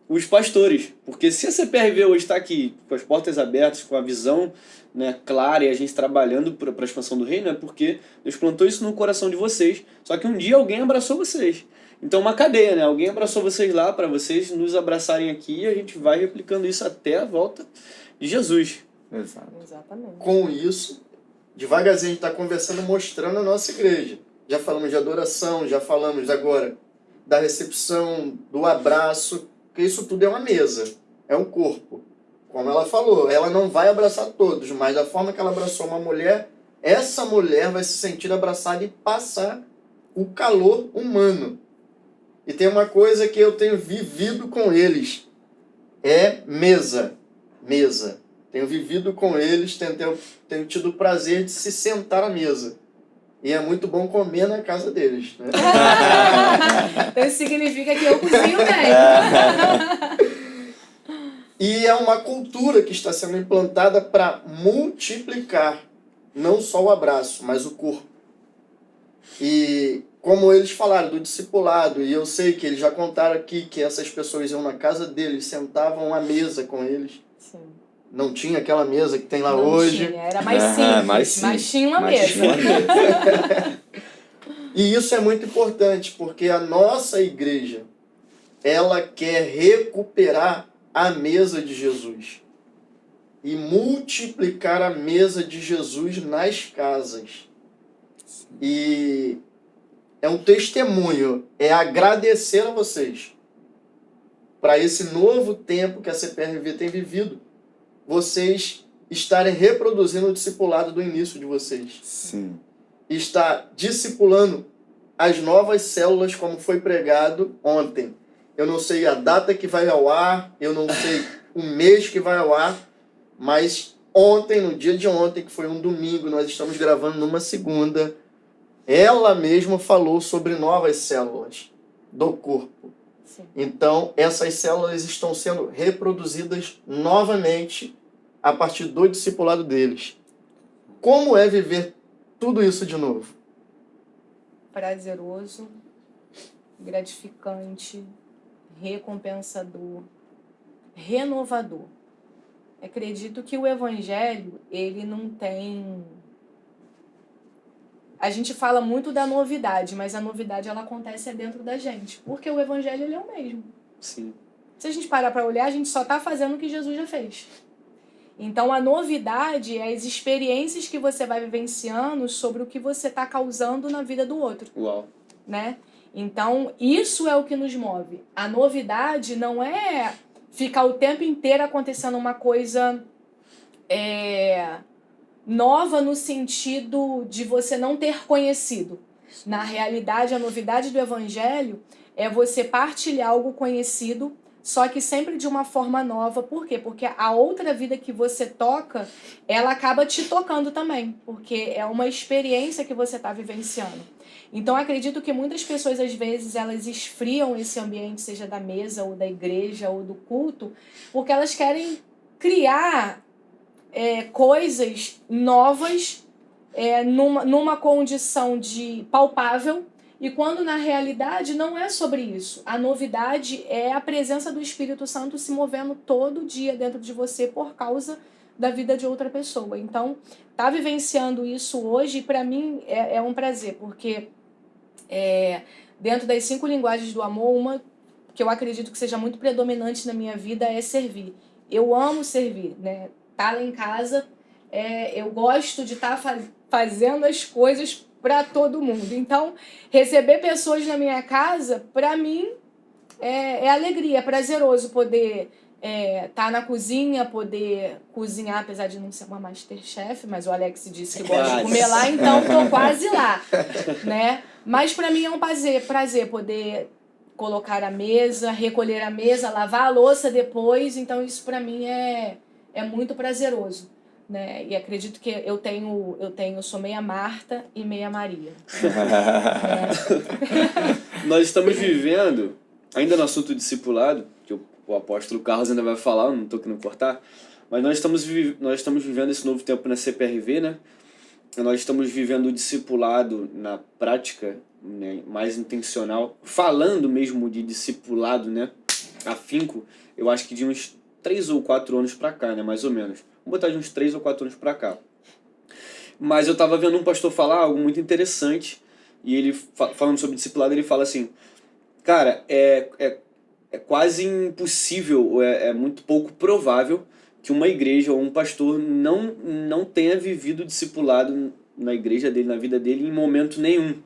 os pastores. Porque se a CPRV hoje está aqui com as portas abertas, com a visão, né, clara, e a gente trabalhando para a expansão do reino, é porque Deus plantou isso no coração de vocês. Só que um dia alguém abraçou vocês. Então, uma cadeia, né? Alguém abraçou vocês lá para vocês nos abraçarem aqui e a gente vai replicando isso até a volta de Jesus. Exato. Exatamente. Com isso, devagarzinho a gente está conversando, mostrando a nossa igreja. Já falamos de adoração, já falamos agora da recepção, do abraço, porque isso tudo é uma mesa, é um corpo. Como ela falou, ela não vai abraçar todos, mas da forma que ela abraçou uma mulher, essa mulher vai se sentir abraçada e passar o calor humano. E tem uma coisa que eu tenho vivido com eles, é mesa. Mesa. Tenho vivido com eles, tenho tido o prazer de se sentar à mesa. E é muito bom comer na casa deles, né? Então isso significa que eu cozinho bem. E é uma cultura que está sendo implantada para multiplicar não só o abraço, mas o corpo. E como eles falaram do discipulado, e eu sei que eles já contaram aqui que essas pessoas iam na casa deles, sentavam à mesa com eles. Sim. Não tinha aquela mesa que tem lá Não hoje. tinha, era mais simples, mas tinha uma mesa. E isso é muito importante, porque a nossa igreja, ela quer recuperar a mesa de Jesus e multiplicar a mesa de Jesus nas casas. E é um testemunho, é agradecer a vocês para esse novo tempo que a CPRV tem vivido, vocês estarem reproduzindo o discipulado do início de vocês. Sim. Está discipulando as novas células, como foi pregado ontem. Eu não sei a data que vai ao ar, eu não sei o mês que vai ao ar, mas ontem, no dia de ontem, que foi um domingo, nós estamos gravando numa segunda, ela mesma falou sobre novas células do corpo. Sim. Então, essas células estão sendo reproduzidas novamente a partir do discipulado deles. Como é viver tudo isso de novo? Prazeroso, gratificante, recompensador, renovador. Acredito que o evangelho, ele não tem... A gente fala muito da novidade, mas a novidade ela acontece dentro da gente, porque o evangelho ele é o mesmo. Sim. Se a gente parar para olhar, a gente só está fazendo o que Jesus já fez. Então, a novidade é as experiências que você vai vivenciando sobre o que você está causando na vida do outro. Uau. Né? Então, isso é o que nos move. A novidade não é ficar o tempo inteiro acontecendo uma coisa nova no sentido de você não ter conhecido. Na realidade, a novidade do evangelho é você partilhar algo conhecido, só que sempre de uma forma nova. Por quê? Porque a outra vida que você toca, ela acaba te tocando também, porque é uma experiência que você está vivenciando. Então, acredito que muitas pessoas, às vezes, elas esfriam esse ambiente, seja da mesa, ou da igreja, ou do culto, porque elas querem criar coisas novas numa condição de palpável, e quando na realidade não é sobre isso. A novidade é a presença do Espírito Santo se movendo todo dia dentro de você por causa da vida de outra pessoa. Então, tá vivenciando isso hoje, para mim é um prazer, porque dentro das 5 linguagens do amor, uma que eu acredito que seja muito predominante na minha vida é servir. Eu amo servir, né? Tá lá em casa, eu gosto de estar fazendo as coisas para todo mundo. Então, receber pessoas na minha casa, para mim, é alegria, é prazeroso poder tá na cozinha, poder cozinhar, apesar de não ser uma Masterchef, mas o Alex disse que gosta de comer lá, então tô quase lá, né? Mas para mim é um prazer poder colocar a mesa, recolher a mesa, lavar a louça depois, então isso para mim é muito prazeroso. Né? E acredito que eu sou meia Marta e meia Maria. Nós estamos vivendo, ainda no assunto discipulado, que o apóstolo Carlos ainda vai falar, eu não estou querendo cortar, mas nós estamos vivendo esse novo tempo na CPRV, né? Nós estamos vivendo o discipulado na prática, né, mais intencional, falando mesmo de discipulado, né, afinco, eu acho que de uns 3 ou 4 anos pra cá, né, mais ou menos. Vamos botar de uns 3 ou 4 anos pra cá. Mas eu tava vendo um pastor falar algo muito interessante, e ele, falando sobre discipulado, ele fala assim, Cara, é quase impossível, é muito pouco provável que uma igreja ou um pastor não tenha vivido discipulado na igreja dele, na vida dele, em momento nenhum.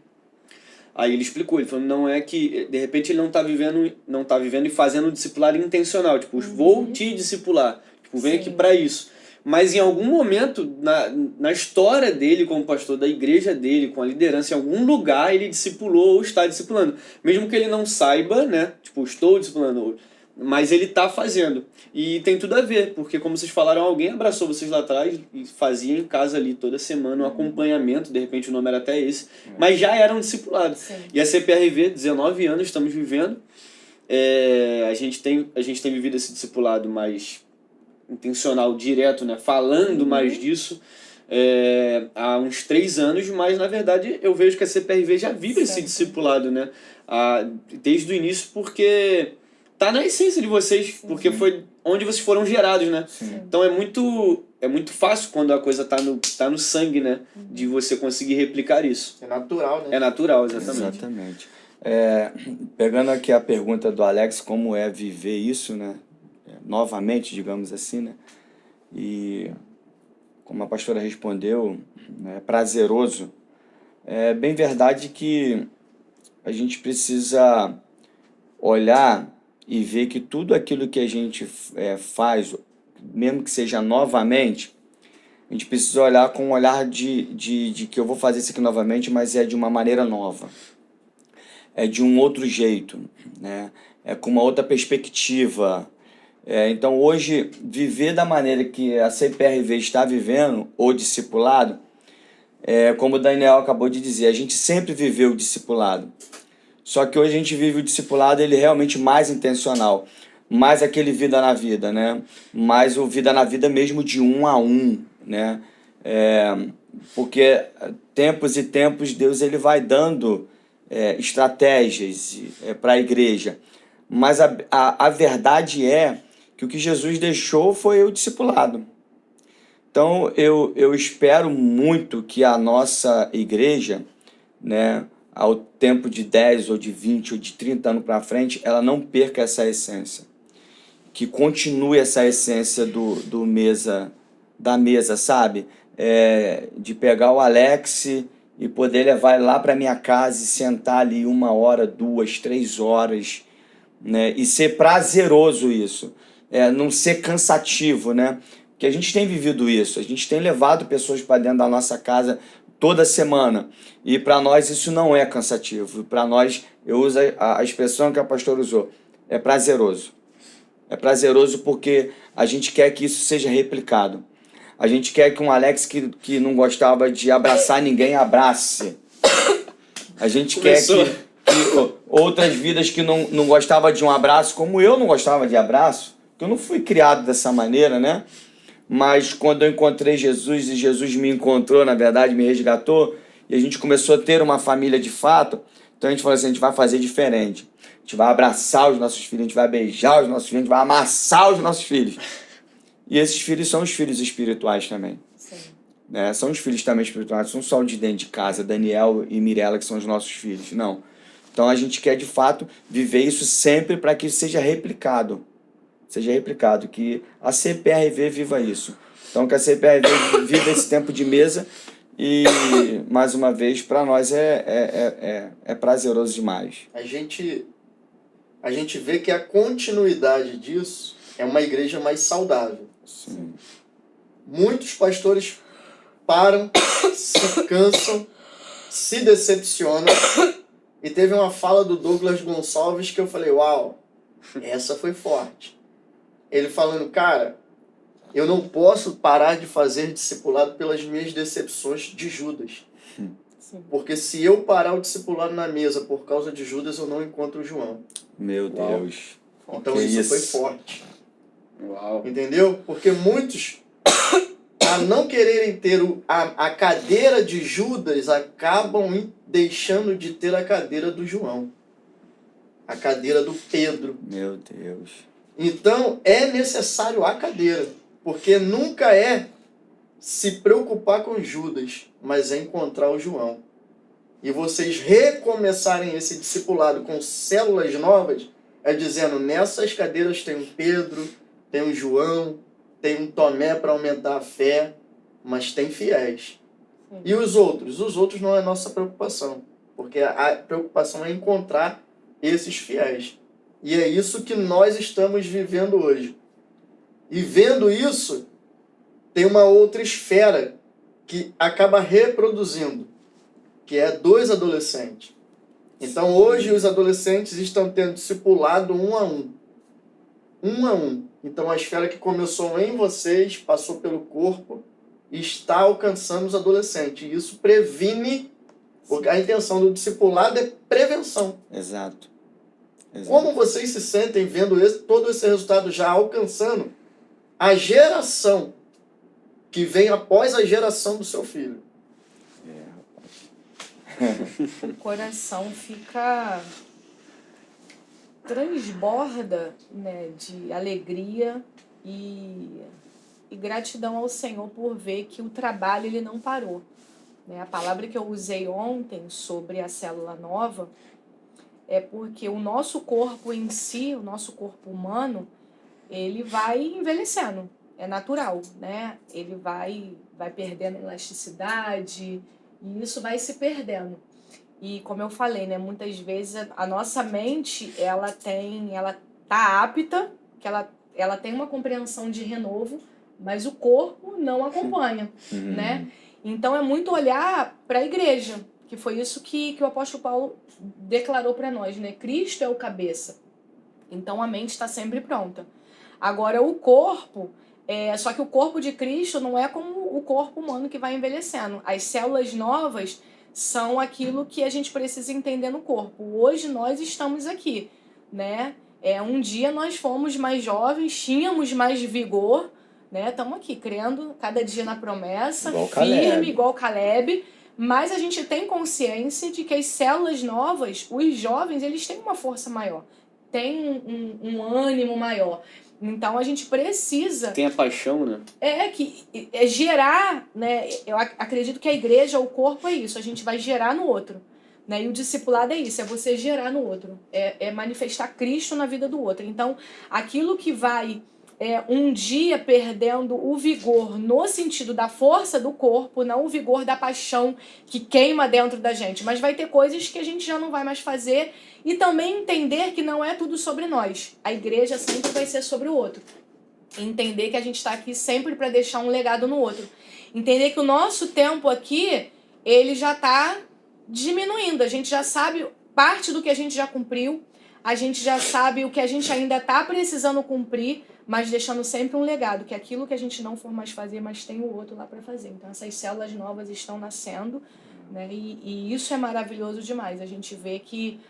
Aí ele explicou, ele falou, não é que, de repente, ele não tá vivendo e fazendo um discipulado intencional, tipo, vou te discipular, tipo, vem aqui para isso. Mas em algum momento, na história dele como pastor da igreja dele, com a liderança, em algum lugar ele discipulou ou está discipulando. Mesmo que ele não saiba, né, tipo, estou discipulando, mas ele está fazendo. E tem tudo a ver, porque como vocês falaram, alguém abraçou vocês lá atrás e fazia em casa ali toda semana um acompanhamento, de repente o nome era até esse, mas já eram discipulados. Sim. E a CPRV, 19 anos estamos vivendo, a gente tem vivido esse discipulado mais intencional, direto, né, falando mais disso, há uns 3 anos, mas na verdade eu vejo que a CPRV já vive esse discipulado, né, desde o início, porque tá na essência de vocês, porque foi onde vocês foram gerados, né? Sim. Então é muito fácil quando a coisa tá no sangue, né? De você conseguir replicar isso. É natural, né? É natural, exatamente. Exatamente. Pegando aqui a pergunta do Alex, como é viver isso, né? Novamente, digamos assim, né? E como a pastora respondeu, é prazeroso. É bem verdade que a gente precisa olhar e ver que tudo aquilo que a gente faz, mesmo que seja novamente, a gente precisa olhar com um olhar de que eu vou fazer isso aqui novamente, mas é de uma maneira nova. É de um outro jeito, né? É com uma outra perspectiva. Então hoje, viver da maneira que a CPRV está vivendo, ou discipulado, como o Daniel acabou de dizer, a gente sempre viveu o discipulado. Só que hoje a gente vive o discipulado, ele realmente mais intencional, mais aquele vida na vida, né? Mais o vida na vida mesmo de 1 a 1, né? Porque tempos e tempos Deus ele vai dando estratégias para a igreja. Mas a verdade é que o que Jesus deixou foi o discipulado. Então eu espero muito que a nossa igreja, né, ao tempo de 10 ou de 20 ou de 30 anos para frente, ela não perca essa essência. Que continue essa essência da mesa, sabe? De pegar o Alex e poder levar ele lá para minha casa e sentar ali 1 hora, 2, 3 horas, né? E ser prazeroso isso. Não ser cansativo, né? Porque a gente tem vivido isso, a gente tem levado pessoas para dentro da nossa casa toda semana. E para nós isso não é cansativo. Para nós, eu uso a expressão que a pastora usou, é prazeroso. É prazeroso porque a gente quer que isso seja replicado. A gente quer que um Alex que não gostava de abraçar ninguém, abrace. A gente quer que outras vidas que não gostavam de um abraço, como eu não gostava de abraço, que eu não fui criado dessa maneira, né? Mas quando eu encontrei Jesus e Jesus me encontrou, na verdade, me resgatou, e a gente começou a ter uma família de fato, então a gente falou assim, a gente vai fazer diferente. A gente vai abraçar os nossos filhos, a gente vai beijar os nossos filhos, a gente vai amassar os nossos filhos. E esses filhos são os filhos espirituais também. Sim. São os filhos também espirituais, não só de dentro de casa, Daniel e Mirella, que são os nossos filhos, não. Então a gente quer de fato viver isso sempre para que isso seja replicado. Que a CPRV viva isso. Então que a CPRV viva esse tempo de mesa e, mais uma vez, para nós é prazeroso demais. A gente vê que a continuidade disso é uma igreja mais saudável. Sim. Muitos pastores param, se cansam, se decepcionam. E teve uma fala do Douglas Gonçalves que eu falei, uau, essa foi forte. Ele falando, cara, eu não posso parar de fazer discipulado pelas minhas decepções de Judas. Sim. Porque se eu parar o discipulado na mesa por causa de Judas, eu não encontro o João. Meu Uau. Deus. Então Que isso foi isso? forte. Uau. Entendeu? Porque muitos, a não quererem ter a cadeira de Judas, acabam deixando de ter a cadeira do João. A cadeira do Pedro. Meu Deus. Então, é necessário a cadeira, porque nunca é se preocupar com Judas, mas é encontrar o João. e vocês recomeçarem esse discipulado com células novas, é dizendo, nessas cadeiras tem um Pedro, tem um João, tem um Tomé para aumentar a fé, mas tem fiéis. E os outros? Os outros não é nossa preocupação, porque a preocupação é encontrar esses fiéis. E é isso que nós estamos vivendo hoje. E vendo isso, tem uma outra esfera que acaba reproduzindo, que é 2 adolescentes. Então hoje os adolescentes estão tendo discipulado 1 a 1. 1 a 1. Então a esfera que começou em vocês, passou pelo corpo, e está alcançando os adolescentes. E isso previne, porque a intenção do discipulado é prevenção. Exato. Como vocês se sentem vendo todo esse resultado já alcançando a geração que vem após a geração do seu filho? O coração fica... transborda, né, de alegria e gratidão ao Senhor por ver que o trabalho ele não parou. Né? A palavra que eu usei ontem sobre a célula nova é porque o nosso corpo em si, o nosso corpo humano, ele vai envelhecendo, é natural, né? Ele vai perdendo elasticidade e isso vai se perdendo. E como eu falei, né, muitas vezes a nossa mente, ela tá apta, que ela tem uma compreensão de renovo, mas o corpo não acompanha, né? Então é muito olhar para a igreja, que foi isso que o apóstolo Paulo declarou para nós, né? Cristo é o cabeça, então a mente está sempre pronta. Agora o corpo, só que o corpo de Cristo não é como o corpo humano que vai envelhecendo. As células novas são aquilo que a gente precisa entender no corpo. Hoje nós estamos aqui, né? Um dia nós fomos mais jovens, tínhamos mais vigor, né? Estamos aqui, crendo cada dia na promessa, igual firme, Caleb. igual Caleb, mas a gente tem consciência de que as células novas, os jovens, eles têm uma força maior, têm um ânimo maior. Então a gente precisa... Tem a paixão, né? Gerar, né? Eu acredito que a igreja, o corpo é isso, a gente vai gerar no outro. Né? E o discipulado é isso, é você gerar no outro, é manifestar Cristo na vida do outro. Então, aquilo que vai um dia perdendo o vigor no sentido da força do corpo, não o vigor da paixão que queima dentro da gente, mas vai ter coisas que a gente já não vai mais fazer e também entender que não é tudo sobre nós. A igreja sempre vai ser sobre o outro. Entender que a gente está aqui sempre para deixar um legado no outro. Entender que o nosso tempo aqui, ele já está diminuindo. A gente já sabe parte do que a gente já cumpriu, a gente já sabe o que a gente ainda está precisando cumprir, mas deixando sempre um legado, que é aquilo que a gente não for mais fazer, mas tem o outro lá para fazer. Então essas células novas estão nascendo, né? E isso é maravilhoso demais. A gente vê que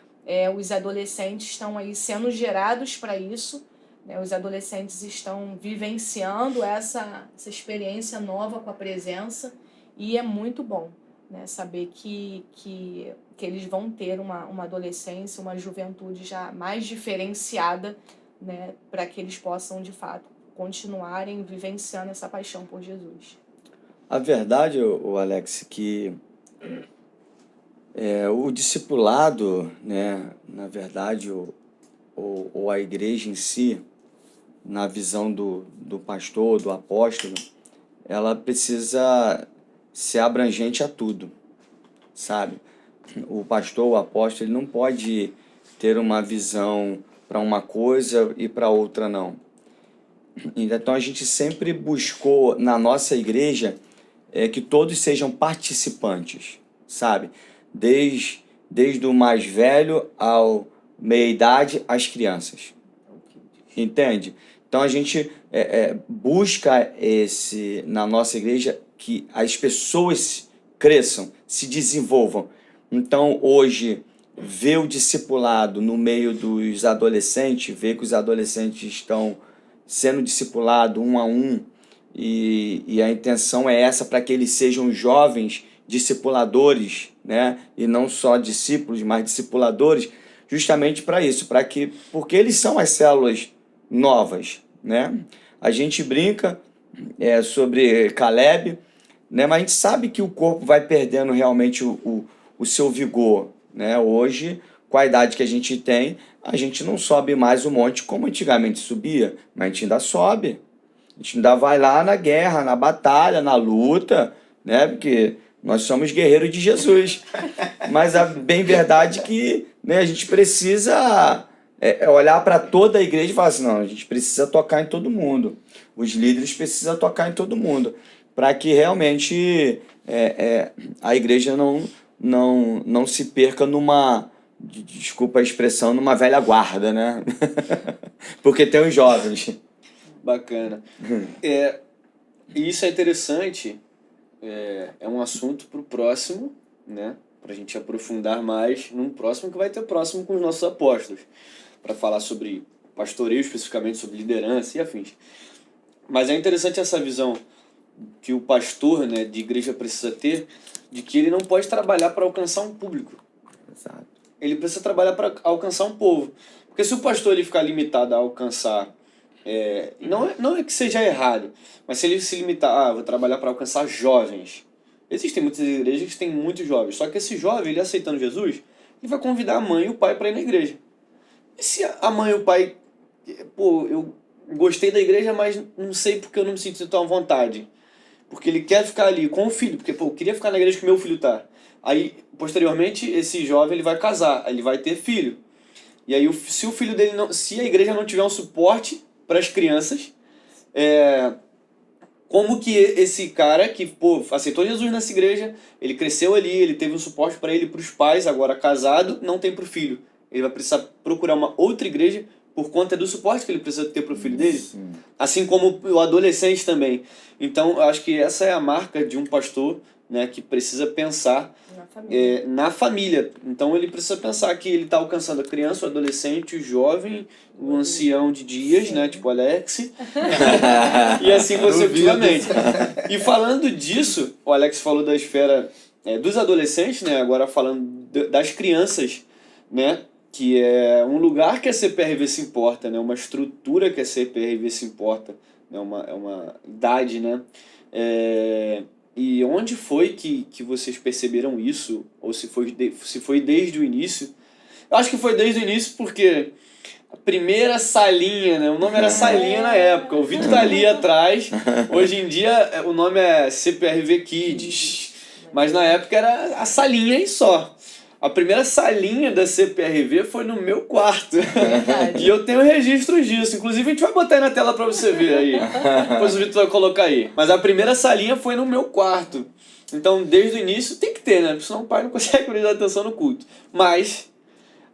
os adolescentes estão aí sendo gerados para isso, né? Os adolescentes estão vivenciando essa experiência nova com a presença e é muito bom, né? Saber que eles vão ter uma adolescência, uma juventude já mais diferenciada, né, para que eles possam, de fato, continuarem vivenciando essa paixão por Jesus. A verdade, o Alex, que o discipulado, né, na verdade, ou a igreja em si, na visão do pastor, do apóstolo, ela precisa ser abrangente a tudo, sabe? O pastor, o apóstolo, ele não pode ter uma visão para uma coisa e para outra não. Então a gente sempre buscou na nossa igreja que todos sejam participantes, sabe? Desde o mais velho ao meia-idade, às crianças. Entende? Então a gente busca na nossa igreja que as pessoas cresçam, se desenvolvam. Então hoje, ver o discipulado no meio dos adolescentes, ver que os adolescentes estão sendo discipulados 1 a 1, e a intenção é essa, para que eles sejam jovens discipuladores, né? E não só discípulos, mas discipuladores, justamente para isso, porque eles são as células novas, né? A gente brinca sobre Caleb, né? Mas a gente sabe que o corpo vai perdendo realmente o o seu vigor, né? Hoje, com a idade que a gente tem, a gente não sobe mais o monte como antigamente subia, mas a gente ainda sobe. A gente ainda vai lá na guerra, na batalha, na luta, né? Porque nós somos guerreiros de Jesus. Mas a bem verdade que, né, a gente precisa olhar para toda a igreja e falar assim, não, a gente precisa tocar em todo mundo. Os líderes precisam tocar em todo mundo. Para que realmente a igreja não se perca numa, desculpa a expressão, numa velha guarda, né? Porque tem os jovens. Bacana. E isso é interessante, é um assunto para o próximo, né? Para a gente aprofundar mais num próximo que vai ter próximo com os nossos apóstolos, para falar sobre pastoreio, especificamente sobre liderança e afins. Mas é interessante essa visão que o pastor, né, de igreja precisa ter, de que ele não pode trabalhar para alcançar um público. Exato. Ele precisa trabalhar para alcançar um povo. Porque se o pastor ele ficar limitado a alcançar... não é que seja errado, mas se ele se limitar, vou trabalhar para alcançar jovens. Existem muitas igrejas que têm muitos jovens, só que esse jovem, ele aceitando Jesus, ele vai convidar a mãe e o pai para ir na igreja. E se a mãe e o pai, eu gostei da igreja, mas não sei porque eu não me sinto tão à vontade. Porque ele quer ficar ali com o filho, porque eu queria ficar na igreja que meu filho tá. Aí, posteriormente, esse jovem ele vai casar, ele vai ter filho. E aí, se o filho dele se a igreja não tiver um suporte para as crianças, como que esse cara que aceitou Jesus nessa igreja, ele cresceu ali, ele teve um suporte para ele, para os pais, agora casado, não tem para o filho. Ele vai precisar procurar uma outra igreja por conta do suporte que ele precisa ter para o filho dele. Sim. Assim como o adolescente também. Então, eu acho que essa é a marca de um pastor, né, que precisa pensar na família. Então, ele precisa pensar que ele está alcançando a criança, o adolescente, o jovem, o ancião de dias, né, tipo Alex, e assim consecutivamente. E falando disso, o Alex falou da esfera dos adolescentes, né, agora falando das crianças, né, que é um lugar que a CPRV se importa, né? Uma estrutura que a CPRV se importa, né? uma idade, né? E onde foi que vocês perceberam isso? Ou se foi desde o início? Eu acho que foi desde o início porque a primeira salinha, né? O nome era Salinha na época, o Vitor tá ali atrás. Hoje em dia o nome é CPRV Kids, mas na época era a salinha e só. A primeira salinha da CPRV foi no meu quarto. E eu tenho registros disso. Inclusive, a gente vai botar aí na tela pra você ver aí. Depois o Vitor vai colocar aí. Mas a primeira salinha foi no meu quarto. Então, desde o início, tem que ter, né? Porque senão o pai não consegue prestar atenção no culto. Mas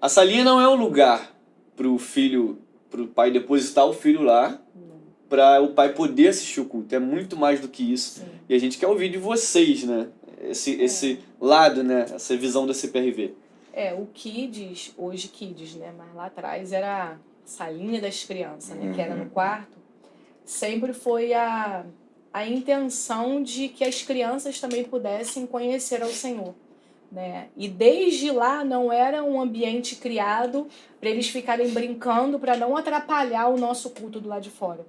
a salinha não é um lugar pro pai depositar o filho lá, para o pai poder assistir o culto. É muito mais do que isso. Sim. E a gente quer ouvir de vocês, né? Esse lado, né? Essa visão da CPRV. O Kids, hoje Kids, né? Mas lá atrás era a salinha das crianças, né? Que era no quarto. Sempre foi a intenção de que as crianças também pudessem conhecer ao Senhor, né? E desde lá não era um ambiente criado para eles ficarem brincando, para não atrapalhar o nosso culto do lado de fora.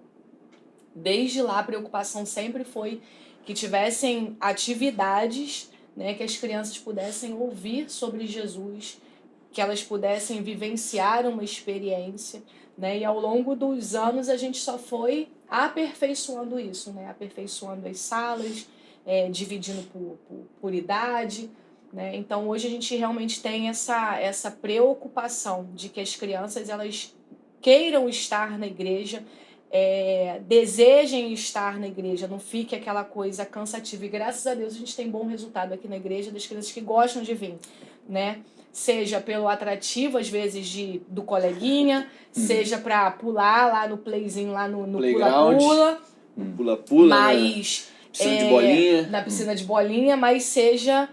Desde lá a preocupação sempre foi que tivessem atividades, né, que as crianças pudessem ouvir sobre Jesus, que elas pudessem vivenciar uma experiência, né, e ao longo dos anos a gente só foi aperfeiçoando isso, né, aperfeiçoando as salas, dividindo por idade, né, então hoje a gente realmente tem essa preocupação de que as crianças elas queiram estar na igreja, desejem estar na igreja, não fique aquela coisa cansativa. E graças a Deus a gente tem bom resultado aqui na igreja das crianças que gostam de vir, né? Seja pelo atrativo, às vezes, do coleguinha, seja para pular lá no playzinho, lá no pula-pula. Pula-pula, mas, né? Piscina de bolinha. Na piscina de bolinha, mas seja...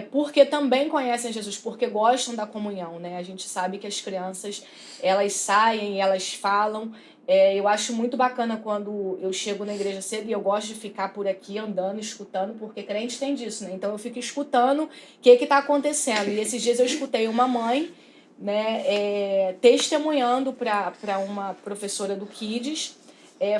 porque também conhecem Jesus, porque gostam da comunhão, né? A gente sabe que as crianças, elas saem, elas falam. Eu acho muito bacana quando eu chego na igreja cedo e eu gosto de ficar por aqui andando, escutando, porque crente tem disso, né? Então eu fico escutando o que está acontecendo. E esses dias eu escutei uma mãe, né, testemunhando para uma professora do Kids,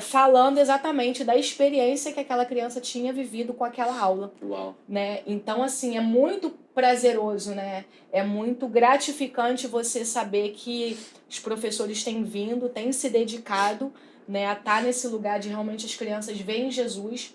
falando exatamente da experiência que aquela criança tinha vivido com aquela aula. Uau. Né? Então, assim, é muito prazeroso, né? É muito gratificante você saber que os professores têm vindo, têm se dedicado, né, a estar nesse lugar de realmente as crianças verem Jesus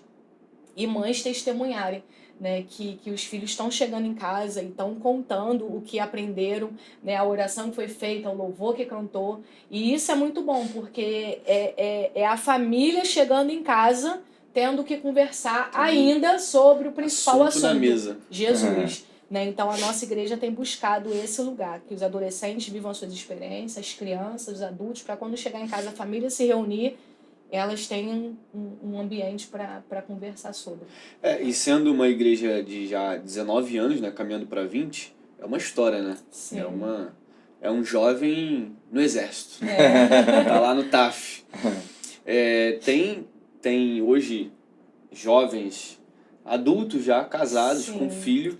e mães testemunharem, né, que os filhos estão chegando em casa e estão contando o que aprenderam, né, a oração que foi feita, o louvor que cantou. E isso é muito bom, porque é a família chegando em casa tendo que conversar ainda sobre o principal assunto, da mesa. Jesus. Né? Então, a nossa igreja tem buscado esse lugar, que os adolescentes vivam as suas experiências, as crianças, os adultos, para quando chegar em casa a família se reunir, elas tenham um ambiente para conversar sobre. E sendo uma igreja de já 19 anos, né, caminhando para 20, é uma história, né? Sim. É um jovem no exército. Tá lá no TAF. Tem hoje jovens adultos já, casados, Sim. com filho,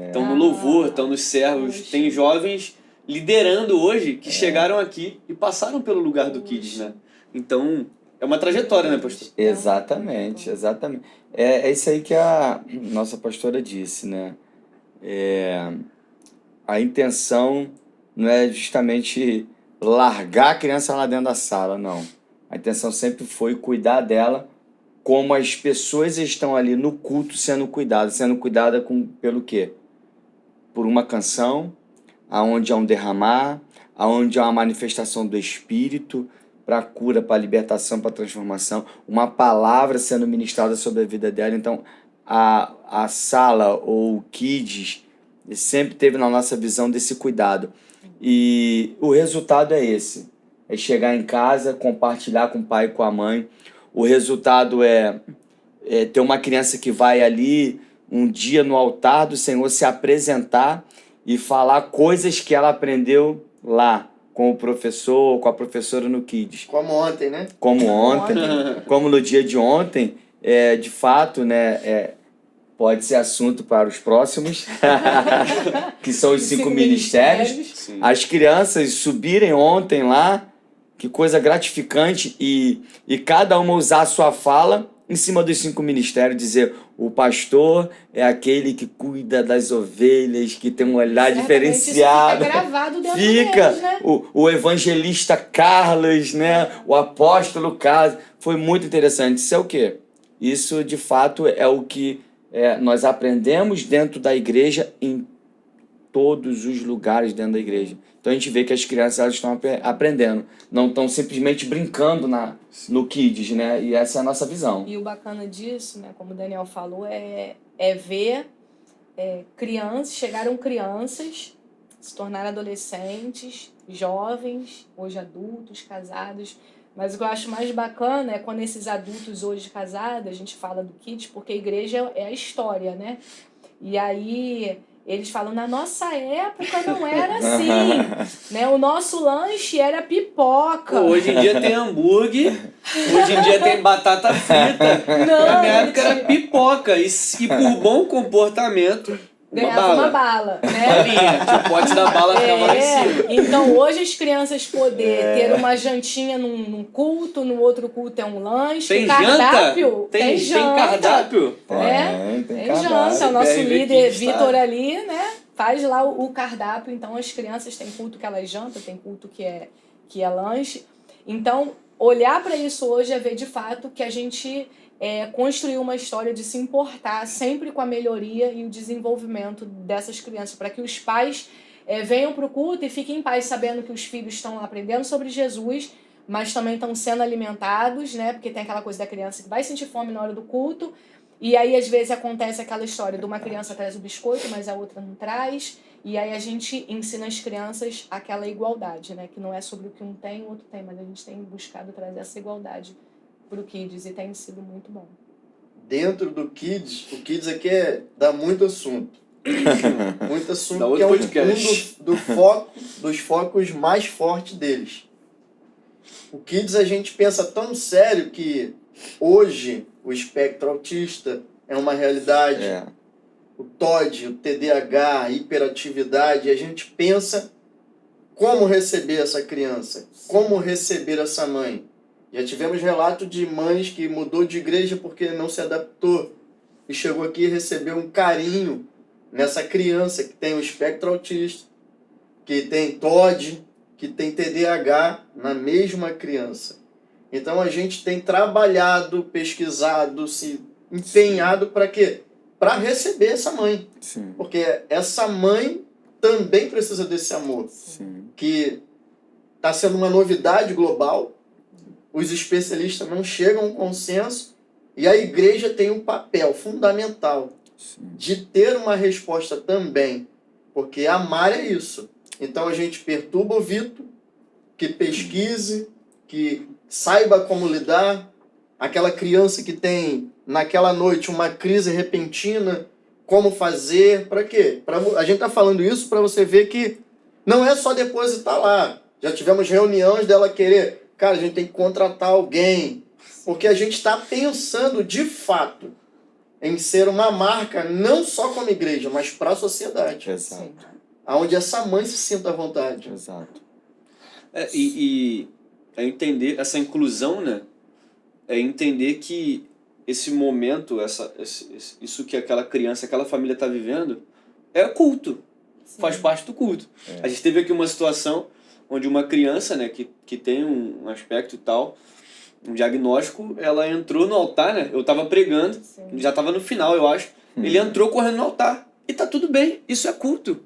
estão no louvor, estão nos servos. Puxa. Tem jovens liderando hoje que chegaram aqui e passaram pelo lugar do Kids, né? Então, é uma trajetória, né, pastor? Exatamente, exatamente. É isso aí que a nossa pastora disse, né? A intenção não é justamente largar a criança lá dentro da sala, não. A intenção sempre foi cuidar dela como as pessoas estão ali no culto sendo cuidadas pelo quê? Por uma canção, aonde há um derramar, aonde há uma manifestação do Espírito, para cura, para libertação, para transformação, uma palavra sendo ministrada sobre a vida dela. Então, a sala ou o Kids sempre teve na nossa visão desse cuidado. E o resultado é esse. É chegar em casa, compartilhar com o pai e com a mãe. O resultado é ter uma criança que vai ali um dia no altar do Senhor se apresentar e falar coisas que ela aprendeu lá, com o professor, com a professora no Kids. Como ontem, né? Como ontem, como no dia de ontem, de fato, né, pode ser assunto para os próximos, que são os 5 ministérios. Sim. As crianças subirem ontem lá, que coisa gratificante, e cada uma usar a sua fala em cima dos 5 ministérios, dizer: o pastor é aquele que cuida das ovelhas, que tem um olhar diferenciado. Isso fica gravado dentro Fica. deles, né? O evangelista Carlos, né? O apóstolo Carlos. Foi muito interessante. Isso é o quê? Isso, de fato, é o que nós aprendemos dentro da igreja, em todos os lugares dentro da igreja. Então a gente vê que as crianças elas estão aprendendo, não estão simplesmente brincando no Kids, né? E essa é a nossa visão. E o bacana disso, né, como o Daniel falou, é ver crianças, chegaram crianças, se tornaram adolescentes, jovens, hoje adultos, casados. Mas o que eu acho mais bacana é quando esses adultos hoje casados, a gente fala do Kids, porque a igreja é a história, né? E aí eles falam: na nossa época não era assim, né? O nosso lanche era pipoca. Hoje em dia tem hambúrguer, hoje em dia tem batata frita. Na minha época era pipoca. E por bom comportamento, ganhava uma bala, né? Balinha, o pote da bala ficava lá em cima. Então hoje as crianças ter uma jantinha num culto, no outro culto é um lanche. Tem cardápio, janta? Tem cardápio? Tem cardápio. janta. O nosso PRV líder Kids, Vitor ali, né, faz lá o cardápio. Então as crianças têm culto que elas jantam, tem culto que é lanche. Então olhar para isso hoje é ver de fato que a gente construir uma história de se importar sempre com a melhoria e o desenvolvimento dessas crianças, para que os pais venham para o culto e fiquem em paz sabendo que os filhos estão aprendendo sobre Jesus, mas também estão sendo alimentados, né? Porque tem aquela coisa da criança que vai sentir fome na hora do culto, e aí às vezes acontece aquela história de uma criança traz o biscoito, mas a outra não traz, e aí a gente ensina as crianças aquela igualdade, né? Que não é sobre o que um tem e o outro tem, mas a gente tem buscado trazer essa igualdade para o Kids e tem sido muito bom. Dentro do Kids, o Kids aqui dá muito assunto. Muito assunto, Dá que é outro podcast. dos focos mais fortes deles. O Kids a gente pensa tão sério que hoje o espectro autista é uma realidade. O TOD, o TDAH, a hiperatividade, a gente pensa como receber essa criança, como receber essa mãe. Já tivemos relato de mães que mudou de igreja porque não se adaptou e chegou aqui e recebeu um carinho nessa criança que tem o espectro autista, que tem TOD, que tem TDAH na mesma criança. Então a gente tem trabalhado, pesquisado, se empenhado para quê? Para receber essa mãe. Sim. Porque essa mãe também precisa desse amor, Sim. que está sendo uma novidade global. Os especialistas não chegam a um consenso e a igreja tem um papel fundamental Sim. de ter uma resposta também, porque amar é isso. Então a gente perturba o Vitor, que pesquise, que saiba como lidar. Aquela criança que tem naquela noite uma crise repentina, como fazer, para quê? A gente está falando isso para você ver que não é só depositar lá. Já tivemos reuniões dela querer, cara, a gente tem que contratar alguém, porque a gente está pensando de fato em ser uma marca, não só como igreja, mas para a sociedade. Exato. Onde essa mãe se sinta à vontade. Exato. E é entender essa inclusão, né? É entender que esse momento, isso que aquela criança, aquela família está vivendo, é culto. Sim. Faz parte do culto. É. A gente teve aqui uma situação onde uma criança, né, que tem um aspecto e tal, um diagnóstico, ela entrou no altar, né? Eu estava pregando, Sim. já estava no final, eu acho. Ele entrou correndo no altar. E tá tudo bem, isso é culto.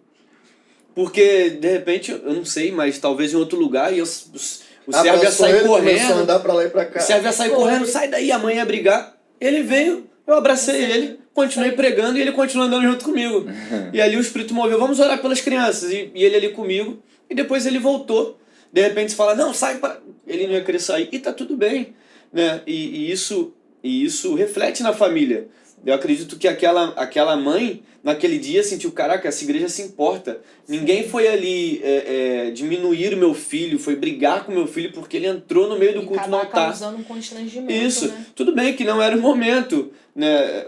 Porque, de repente, eu não sei, mas talvez em outro lugar, o servo ia sair Começou a correndo. andar para lá e para cá. O servo ia sair correndo, sai daí, a mãe ia brigar. Ele veio, eu abracei ele, continuei pregando e ele continuou andando junto comigo. E ali o Espírito moveu, vamos orar pelas crianças. E ele ali comigo, e depois ele voltou. De repente você fala, não, sai para... Ele não ia querer sair, e tá tudo bem. Né? E isso reflete na família. Eu acredito que aquela mãe, naquele dia, sentiu, caraca, essa igreja se importa. Ninguém foi ali diminuir o meu filho, foi brigar com o meu filho porque ele entrou no meio do culto no altar. Causando um constrangimento, Isso. né? Tudo bem que não era o momento, né?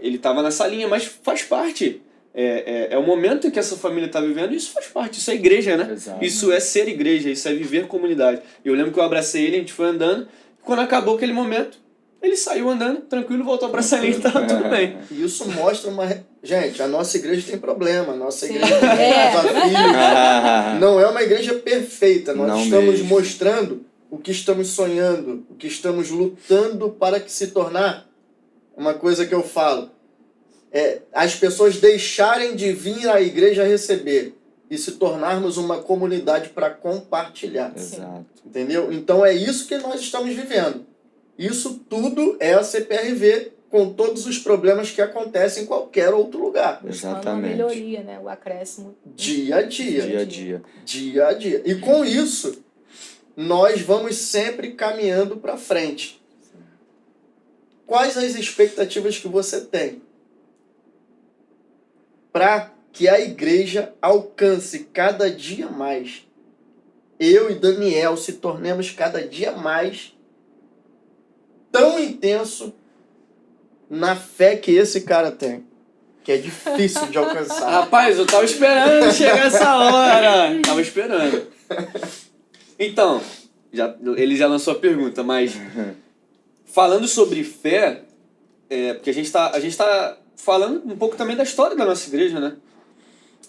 Ele estava nessa linha, mas faz parte. É o momento em que essa família está vivendo, isso faz parte, isso é igreja, né? Exato. Isso é ser igreja, isso é viver comunidade. Eu lembro que eu abracei ele, a gente foi andando, e quando acabou aquele momento, ele saiu andando, tranquilo, voltou para a salinha e estava tudo bem. E isso mostra uma... Gente, a nossa igreja tem problema, a nossa Sim. igreja tem desafio. Não é uma igreja perfeita, nós Não estamos mesmo. mostrando o que estamos sonhando, o que estamos lutando para que se tornar. Uma coisa que eu falo, as pessoas deixarem de vir à igreja receber e se tornarmos uma comunidade para compartilhar. Exato. Entendeu? Então é isso que nós estamos vivendo. Isso tudo é a CPRV com todos os problemas que acontecem em qualquer outro lugar. Buscando uma Exatamente. melhoria, né? O acréscimo. Dia a dia. Dia a dia. Dia a dia. E com isso, nós vamos sempre caminhando para frente. Quais as expectativas que você tem para que a igreja alcance cada dia mais? Eu e Daniel se tornemos cada dia mais tão intenso na fé que esse cara tem, que é difícil de alcançar. Rapaz, eu tava esperando chegar essa hora. Tava esperando. Então, ele já lançou a pergunta, mas falando sobre fé, porque a gente tá falando um pouco também da história da nossa igreja, né?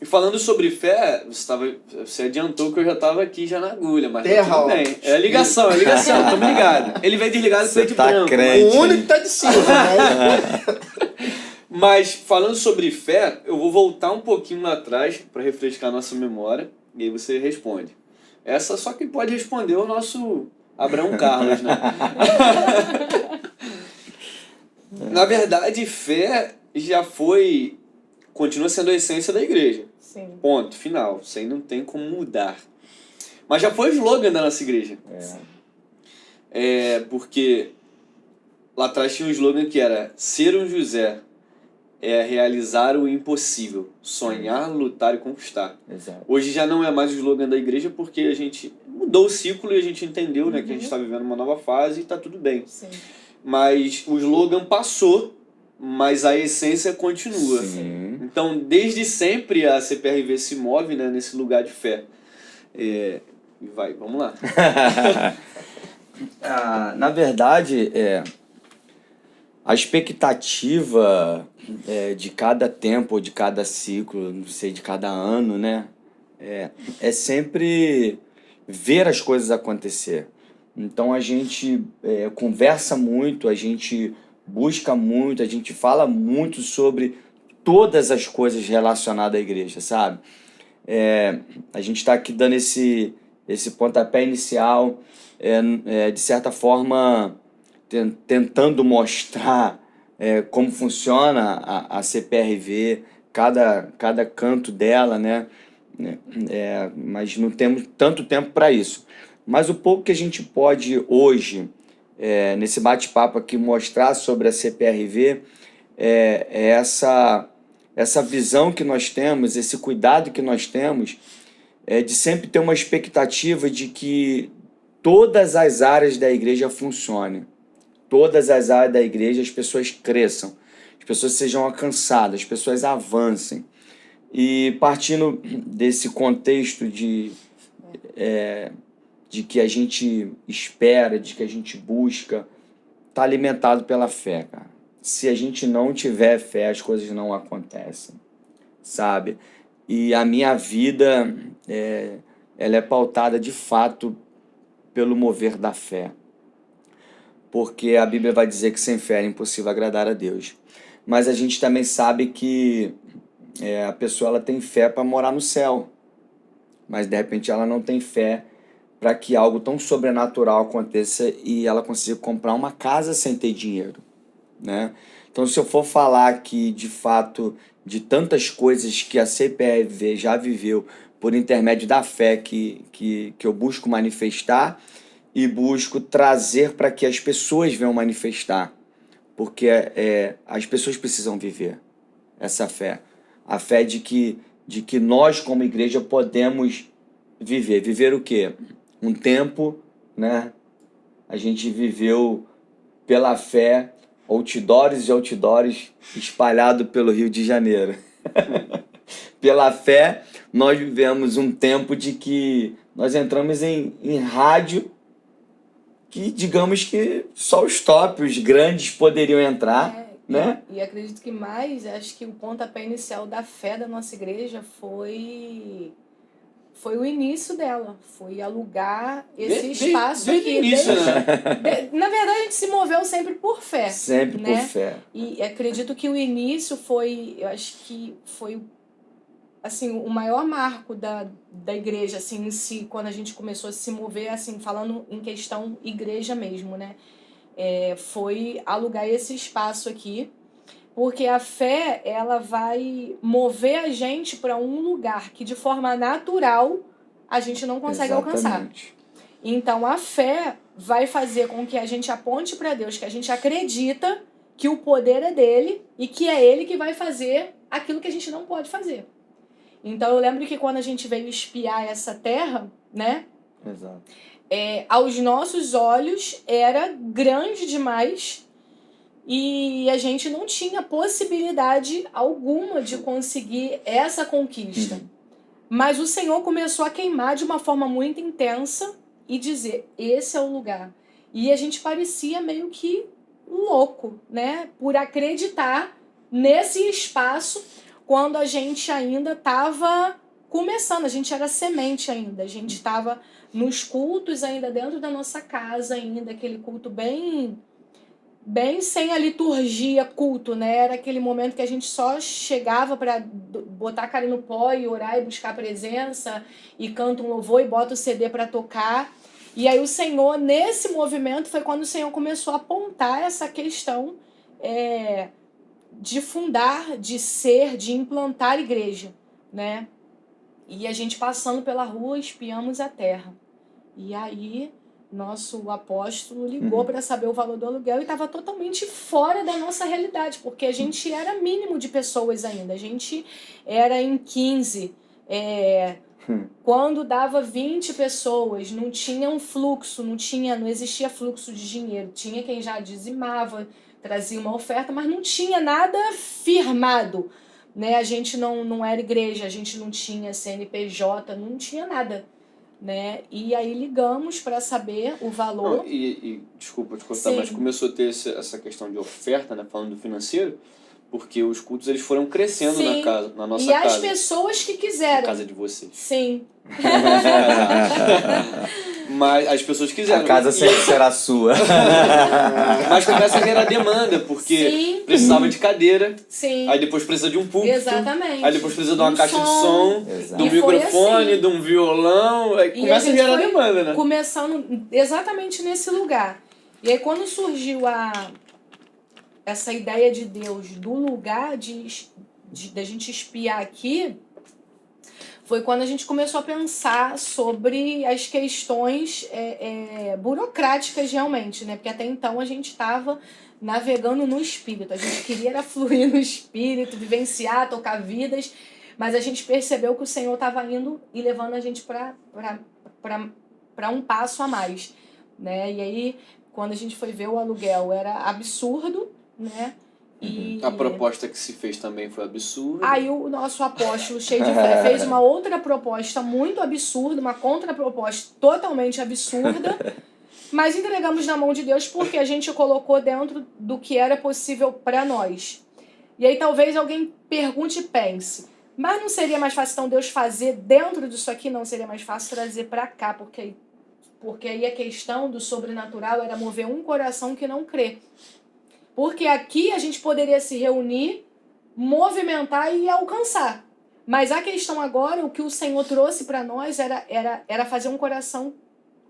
E falando sobre fé, você adiantou que eu já estava aqui já na agulha, mas tá Terra, tudo ó. bem. É ligação, tamo ligado. Ele veio desligado com Você de tá branco. crente. O único que tá de cima, né? Mas falando sobre fé, eu vou voltar um pouquinho lá atrás para refrescar a nossa memória e aí você responde. Essa só quem pode responder é o nosso Abraão Carlos, né? Na verdade, fé continua sendo a essência da igreja. Sim. Ponto, final. Isso aí não tem como mudar. Mas já foi o slogan da nossa igreja. Porque lá atrás tinha um slogan que era ser um José é realizar o impossível, sonhar, lutar e conquistar. Exato. Hoje já não é mais o slogan da igreja porque a gente mudou o ciclo e a gente entendeu, né, que a gente está vivendo uma nova fase e está tudo bem. Sim. Mas o slogan passou, mas a essência continua. Sim. Então, desde sempre a CPRV se move, né, nesse lugar de fé. Vamos lá. Na verdade, a expectativa de cada tempo, ou de cada ciclo, não sei, de cada ano, né? É sempre ver as coisas acontecer. Então a gente conversa muito, a gente busca muito, a gente fala muito sobre todas as coisas relacionadas à igreja, sabe? A gente está aqui dando esse pontapé inicial, de certa forma, tentando mostrar como funciona a CPRV, cada canto dela, né? Mas não temos tanto tempo para isso. Mas o pouco que a gente pode hoje, nesse bate-papo aqui, mostrar sobre a CPRV, é essa visão que nós temos, esse cuidado que nós temos, de sempre ter uma expectativa de que todas as áreas da igreja funcionem. Todas as áreas da igreja as pessoas cresçam, as pessoas sejam alcançadas, as pessoas avancem. E partindo desse contexto de que a gente espera, de que a gente busca, tá alimentado pela fé, cara. Se a gente não tiver fé, as coisas não acontecem, sabe? E a minha vida, ela é pautada de fato pelo mover da fé. Porque a Bíblia vai dizer que sem fé é impossível agradar a Deus. Mas a gente também sabe que a pessoa ela tem fé para morar no céu, mas de repente ela não tem fé para que algo tão sobrenatural aconteça e ela consiga comprar uma casa sem ter dinheiro, né? Então, se eu for falar aqui de fato de tantas coisas que a CPRV já viveu por intermédio da fé que eu busco manifestar e busco trazer para que as pessoas venham manifestar, porque as pessoas precisam viver essa fé, a fé de que nós como igreja podemos viver o quê? Um tempo, né? A gente viveu pela fé outdoors e outdoors espalhados pelo Rio de Janeiro. Pela fé, nós vivemos um tempo de que nós entramos em rádio que, digamos que só os top, os grandes poderiam entrar, né? E acredito que acho que o pontapé inicial da fé da nossa igreja foi o início dela, foi alugar esse espaço aqui. Início, né? Na verdade, a gente se moveu sempre por fé. Sempre, né? por fé. E acredito que o início eu acho que foi assim, o maior marco da igreja, assim, em si, quando a gente começou a se mover, assim, falando em questão igreja mesmo, né? Foi alugar esse espaço aqui, porque a fé, ela vai mover a gente para um lugar que de forma natural a gente não consegue alcançar. Então a fé vai fazer com que a gente aponte para Deus, que a gente acredita que o poder é dele e que é ele que vai fazer aquilo que a gente não pode fazer. Então eu lembro que quando a gente veio espiar essa terra, né? Exato. Aos nossos olhos era grande demais e a gente não tinha possibilidade alguma de conseguir essa conquista. Mas o Senhor começou a queimar de uma forma muito intensa e dizer, esse é o lugar. E a gente parecia meio que louco, né? Por acreditar nesse espaço quando a gente ainda estava começando, a gente era semente ainda, a gente estava nos cultos ainda dentro da nossa casa ainda, aquele culto bem sem a liturgia culto, né? Era aquele momento que a gente só chegava para botar a cara no pó e orar e buscar a presença e canta um louvor e bota o CD para tocar. E aí o Senhor, nesse movimento, foi quando o Senhor começou a apontar essa questão de fundar, de ser, de implantar igreja, né? E a gente passando pela rua, espiamos a terra. E aí nosso apóstolo ligou para saber o valor do aluguel e estava totalmente fora da nossa realidade, porque a gente era mínimo de pessoas ainda, a gente era em 15, quando dava 20 pessoas, não tinha um fluxo, não existia fluxo de dinheiro, tinha quem já dizimava, trazia uma oferta, mas não tinha nada firmado, né? A gente não era igreja, a gente não tinha CNPJ, não tinha nada. né? E aí ligamos para saber o valor. Não, desculpa te cortar, Sim. mas começou a ter essa questão de oferta, né, falando do financeiro, porque os cultos eles foram crescendo Sim. na nossa E as casa. pessoas que Na quiseram. casa de vocês. Sim. Mas as pessoas quiseram. A casa sempre será sua. Mas começa a gerar demanda, porque Sim. precisava de cadeira, Sim. aí depois precisa de um púlpito, Exatamente. aí depois precisa de uma caixa de som, Exato. de um E foi microfone, assim. de um violão, aí E começa a gente gerar foi demanda, né? Começando exatamente nesse lugar. E aí quando surgiu essa ideia de Deus do lugar da gente espiar aqui, foi quando a gente começou a pensar sobre as questões burocráticas realmente, né? Porque até então a gente estava navegando no espírito. A gente queria era fluir no espírito, vivenciar, tocar vidas, mas a gente percebeu que o Senhor estava indo e levando a gente para um passo a mais, né? E aí, quando a gente foi ver o aluguel, era absurdo, né? E A proposta que se fez também foi absurda. aí o nosso apóstolo cheio de fé fez uma outra proposta muito absurda, uma contraproposta totalmente absurda, mas entregamos na mão de Deus porque a gente colocou dentro do que era possível para nós. E aí talvez alguém pergunte e pense, mas não seria mais fácil então Deus fazer dentro disso aqui? Não seria mais fácil trazer para cá, porque aí a questão do sobrenatural era mover um coração que não crê. Porque aqui a gente poderia se reunir, movimentar e alcançar. Mas a questão agora, o que o Senhor trouxe para nós era fazer um coração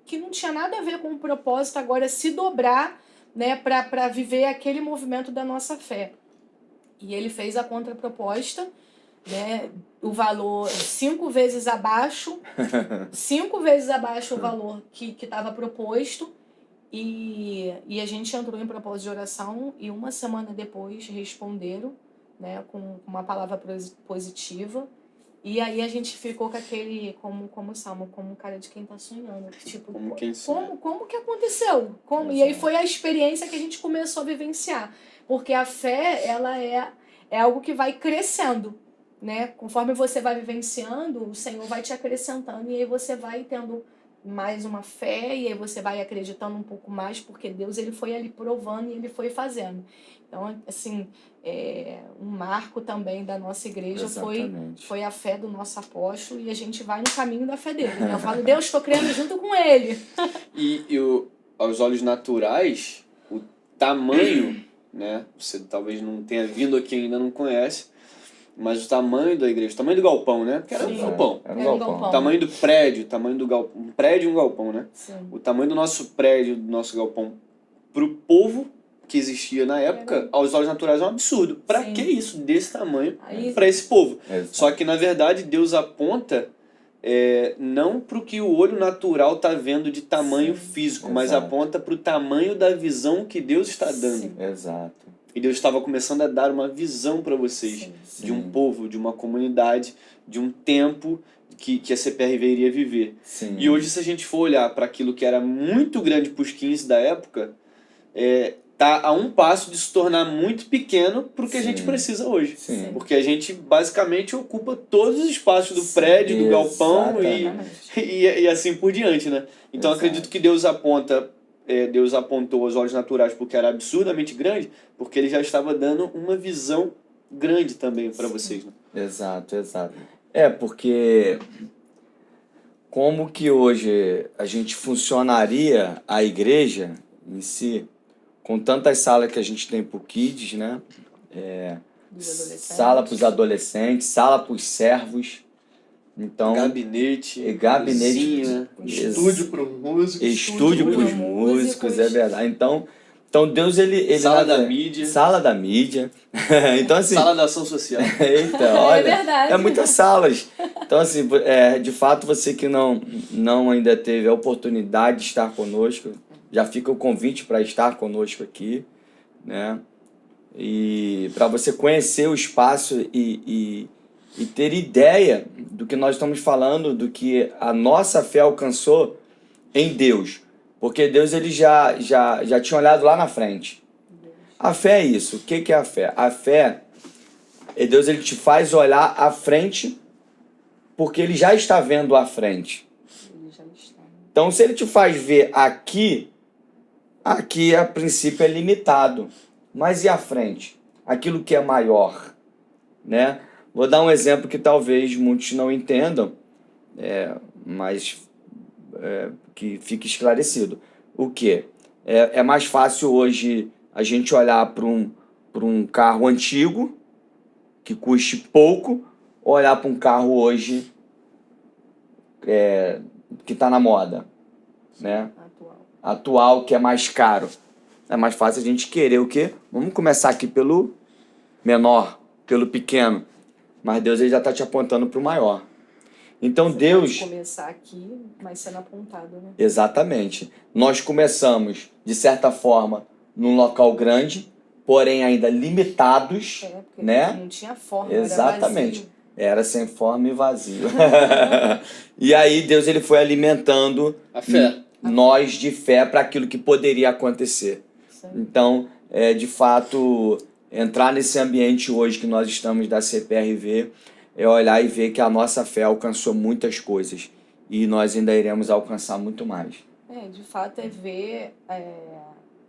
que não tinha nada a ver com o propósito, agora se dobrar, né, para viver aquele movimento da nossa fé. E ele fez a contraproposta, né, o valor 5 vezes abaixo, 5 vezes abaixo o valor que estava proposto. E a gente entrou em propósito de oração e uma semana depois responderam, né, com uma palavra positiva. E aí a gente ficou com aquele, como Salmo, como um cara de quem tá sonhando. Tipo, Como quem sonha. como que aconteceu? Como? E aí foi a experiência que a gente começou a vivenciar. Porque a fé, ela é algo que vai crescendo, né? Conforme você vai vivenciando, o Senhor vai te acrescentando e aí você vai tendo mais uma fé e aí você vai acreditando um pouco mais, porque Deus ele foi ali provando e ele foi fazendo. Então, assim, um marco também da nossa igreja foi a fé do nosso apóstolo e a gente vai no caminho da fé dele, né? Eu falo, Deus, estou crendo junto com ele. Aos olhos naturais, o tamanho, né? Você talvez não tenha vindo aqui e ainda não conhece, mas o tamanho da igreja, o tamanho do galpão, né? Porque era um galpão. Era um galpão. O tamanho do prédio, o tamanho do galpão. Um prédio e um galpão, né? Sim. O tamanho do nosso prédio, do nosso galpão, pro povo que existia na época, aos olhos naturais é um absurdo. Pra Sim. que isso desse tamanho Aí- pra esse povo? Exato. Só que, na verdade, Deus aponta não pro que o olho natural tá vendo de tamanho Sim. físico, mas Exato. aponta pro tamanho da visão que Deus está dando. Sim. Exato. E Deus estava começando a dar uma visão para vocês, Sim. de um povo, de uma comunidade, de um tempo que a CPRV iria viver. Sim. E hoje, se a gente for olhar para aquilo que era muito grande para os 15 da época, tá a um passo de se tornar muito pequeno para o que a gente Sim. precisa hoje. Sim. Porque a gente basicamente ocupa todos os espaços do prédio, do galpão Exatamente. e assim por diante, né? Então Exato. acredito que Deus apontou aos olhos naturais porque era absurdamente grande, porque ele já estava dando uma visão grande também para vocês, né? Exato. Porque como que hoje a gente funcionaria a igreja em si, com tantas salas que a gente tem pro kids, né? Dos adolescentes. Sala para os adolescentes, sala para os servos. Então, Gabinete, gabinete, cozinha. Estúdio para os músicos. estúdio para os pros músicos, músicos. é verdade. Então Deus, ele Sala da mídia. Sala da mídia. Então, assim... Sala da ação social. Eita, olha, verdade. muitas salas. Então, assim, de fato, você que não ainda teve a oportunidade de estar conosco, já fica o convite para estar conosco aqui, né? E para você conhecer o espaço e ter ideia do que nós estamos falando, do que a nossa fé alcançou em Deus. Porque Deus ele já tinha olhado lá na frente. A fé é isso. O que é a fé? A fé é Deus, ele te faz olhar à frente porque ele já está vendo à frente. Ele já Então, se ele te faz ver aqui a princípio é limitado. Mas e à frente? Aquilo que é maior, né? Vou dar um exemplo que talvez muitos não entendam, mas que fique esclarecido. O quê? É mais fácil hoje a gente olhar para um carro antigo, que custe pouco, ou olhar para um carro hoje que está na moda, né? Atual, que é mais caro. É mais fácil a gente querer o quê? Vamos começar aqui pelo menor, pelo pequeno. Mas Deus ele já está te apontando para o maior. Então Você Deus... pode começar aqui, mas sendo apontado, né? Exatamente. Nós começamos, de certa forma, num local grande, porém ainda limitados, Porque né? não tinha forma, Exatamente. Era vazio. Era sem forma e vazio. E aí Deus ele foi alimentando A fé. nós de fé para aquilo que poderia acontecer. Sim. Então, de fato, entrar nesse ambiente hoje que nós estamos da CPRV é olhar e ver que a nossa fé alcançou muitas coisas e nós ainda iremos alcançar muito mais. De fato, é ver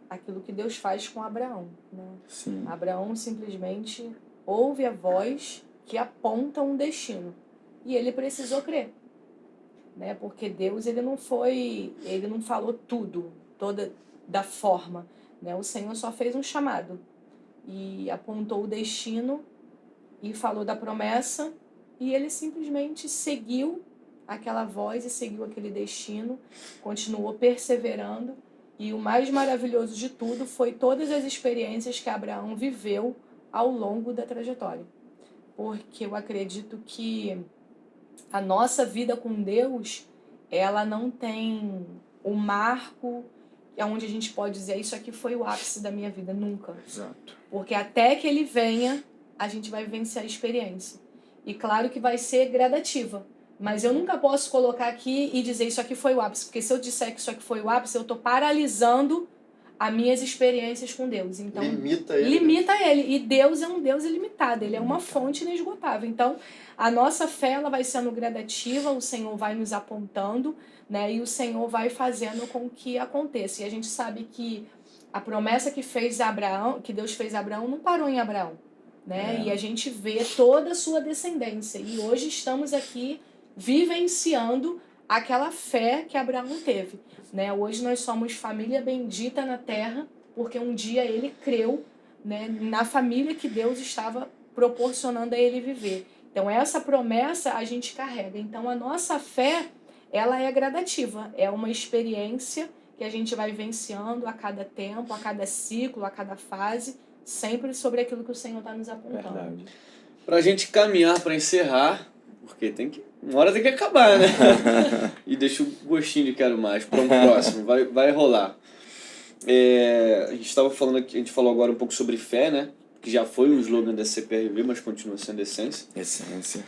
aquilo que Deus faz com Abraão, né? Sim. Abraão simplesmente ouve a voz que aponta um destino e ele precisou crer, né? Porque Deus ele não falou toda da forma, né? O Senhor só fez um chamado e apontou o destino e falou da promessa e ele simplesmente seguiu aquela voz e seguiu aquele destino, continuou perseverando e o mais maravilhoso de tudo foi todas as experiências que Abraão viveu ao longo da trajetória. Porque eu acredito que a nossa vida com Deus, ela não tem o marco onde a gente pode dizer isso aqui foi o ápice da minha vida, nunca. Exato. Porque até que ele venha, a gente vai vivenciar a experiência. E claro que vai ser gradativa. Mas eu nunca posso colocar aqui e dizer isso aqui foi o ápice. Porque se eu disser que isso aqui foi o ápice, eu estou paralisando as minhas experiências com Deus. Então, Limita ele. Limita ele. E Deus é um Deus ilimitado. Ele é uma fonte inesgotável. Então, a nossa fé ela vai sendo gradativa. O Senhor vai nos apontando, né? E o Senhor vai fazendo com que aconteça. E a gente sabe que a promessa que Deus fez a Abraão, não parou em Abraão, né? E a gente vê toda a sua descendência. E hoje estamos aqui vivenciando aquela fé que Abraão teve, né? Hoje nós somos família bendita na terra, porque um dia ele creu, né, na família que Deus estava proporcionando a ele viver. Então essa promessa a gente carrega. Então a nossa fé, ela é gradativa, é uma experiência que a gente vai vivenciando a cada tempo, a cada ciclo, a cada fase, sempre sobre aquilo que o Senhor está nos apontando. Verdade. Pra gente caminhar, pra encerrar, porque uma hora tem que acabar, né? E deixa o gostinho de quero mais para um próximo, vai rolar. A gente falou agora um pouco sobre fé, né? Que já foi um slogan da CPRV, mas continua sendo essência. Essência.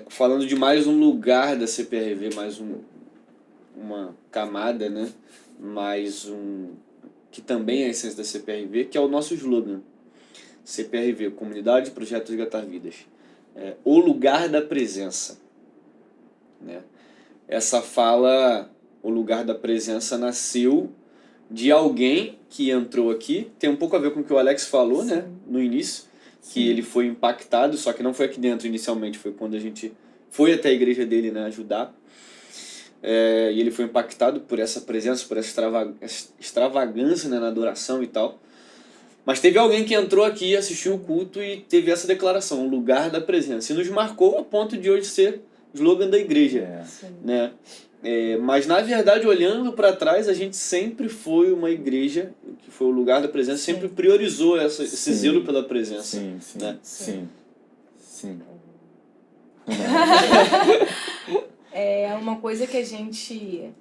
Falando de mais um lugar da CPRV, mais uma camada, né? Que também é a essência da CPRV, que é o nosso slogan. CPRV, Comunidade de Projetos Resgatar Vidas. O lugar da presença, né? Essa fala, o lugar da presença, nasceu de alguém que entrou aqui, tem um pouco a ver com o que o Alex falou, né, no início, que ele foi impactado, só que não foi aqui dentro inicialmente, foi quando a gente foi até a igreja dele, né, ajudar, e ele foi impactado por essa presença, por essa extravagância, né, na adoração e tal. Mas teve alguém que entrou aqui, assistiu o culto e teve essa declaração, o lugar da presença. E nos marcou a ponto de hoje ser slogan da igreja. Né? Mas, na verdade, olhando para trás, a gente sempre foi uma igreja, que foi o lugar da presença, sempre priorizou esse zelo pela presença. Sim. Né? Sim. É uma coisa que a gente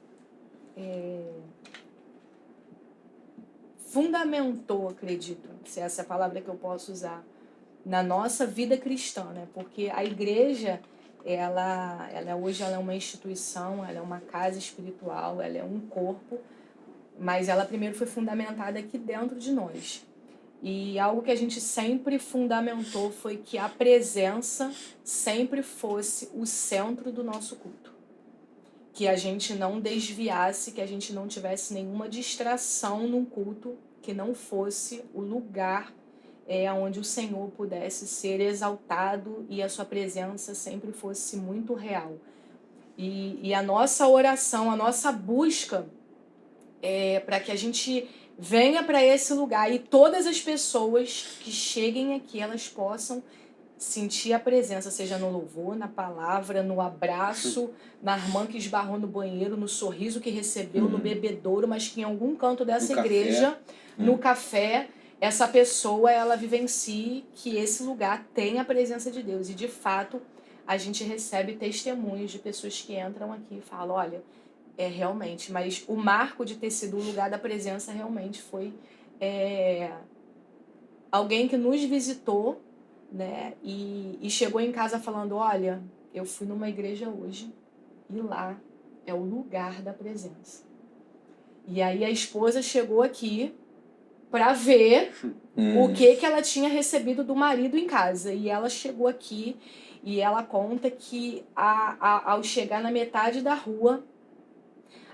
fundamentou, acredito, se essa é a palavra que eu posso usar, na nossa vida cristã, né? Porque a igreja, hoje ela é uma instituição, ela é uma casa espiritual, ela é um corpo, mas ela primeiro foi fundamentada aqui dentro de nós. E algo que a gente sempre fundamentou foi que a presença sempre fosse o centro do nosso culto. que a gente não desviasse, que a gente não tivesse nenhuma distração num culto que não fosse o lugar onde o Senhor pudesse ser exaltado e a sua presença sempre fosse muito real. E a nossa oração, a nossa busca para que a gente venha para esse lugar e todas as pessoas que cheguem aqui, elas possam sentir a presença, seja no louvor, na palavra, no abraço, na irmã que esbarrou no banheiro, no sorriso que recebeu, no bebedouro, mas que em algum canto dessa igreja, no café, essa pessoa, ela vivencie que esse lugar tem a presença de Deus. E, de fato, a gente recebe testemunhos de pessoas que entram aqui e falam, olha, realmente, mas o marco de ter sido o lugar da presença realmente foi alguém que nos visitou, né? E chegou em casa falando, olha, eu fui numa igreja hoje e lá é o lugar da presença. E aí a esposa chegou aqui para ver o que ela tinha recebido do marido em casa. E ela chegou aqui e ela conta que ao chegar na metade da rua,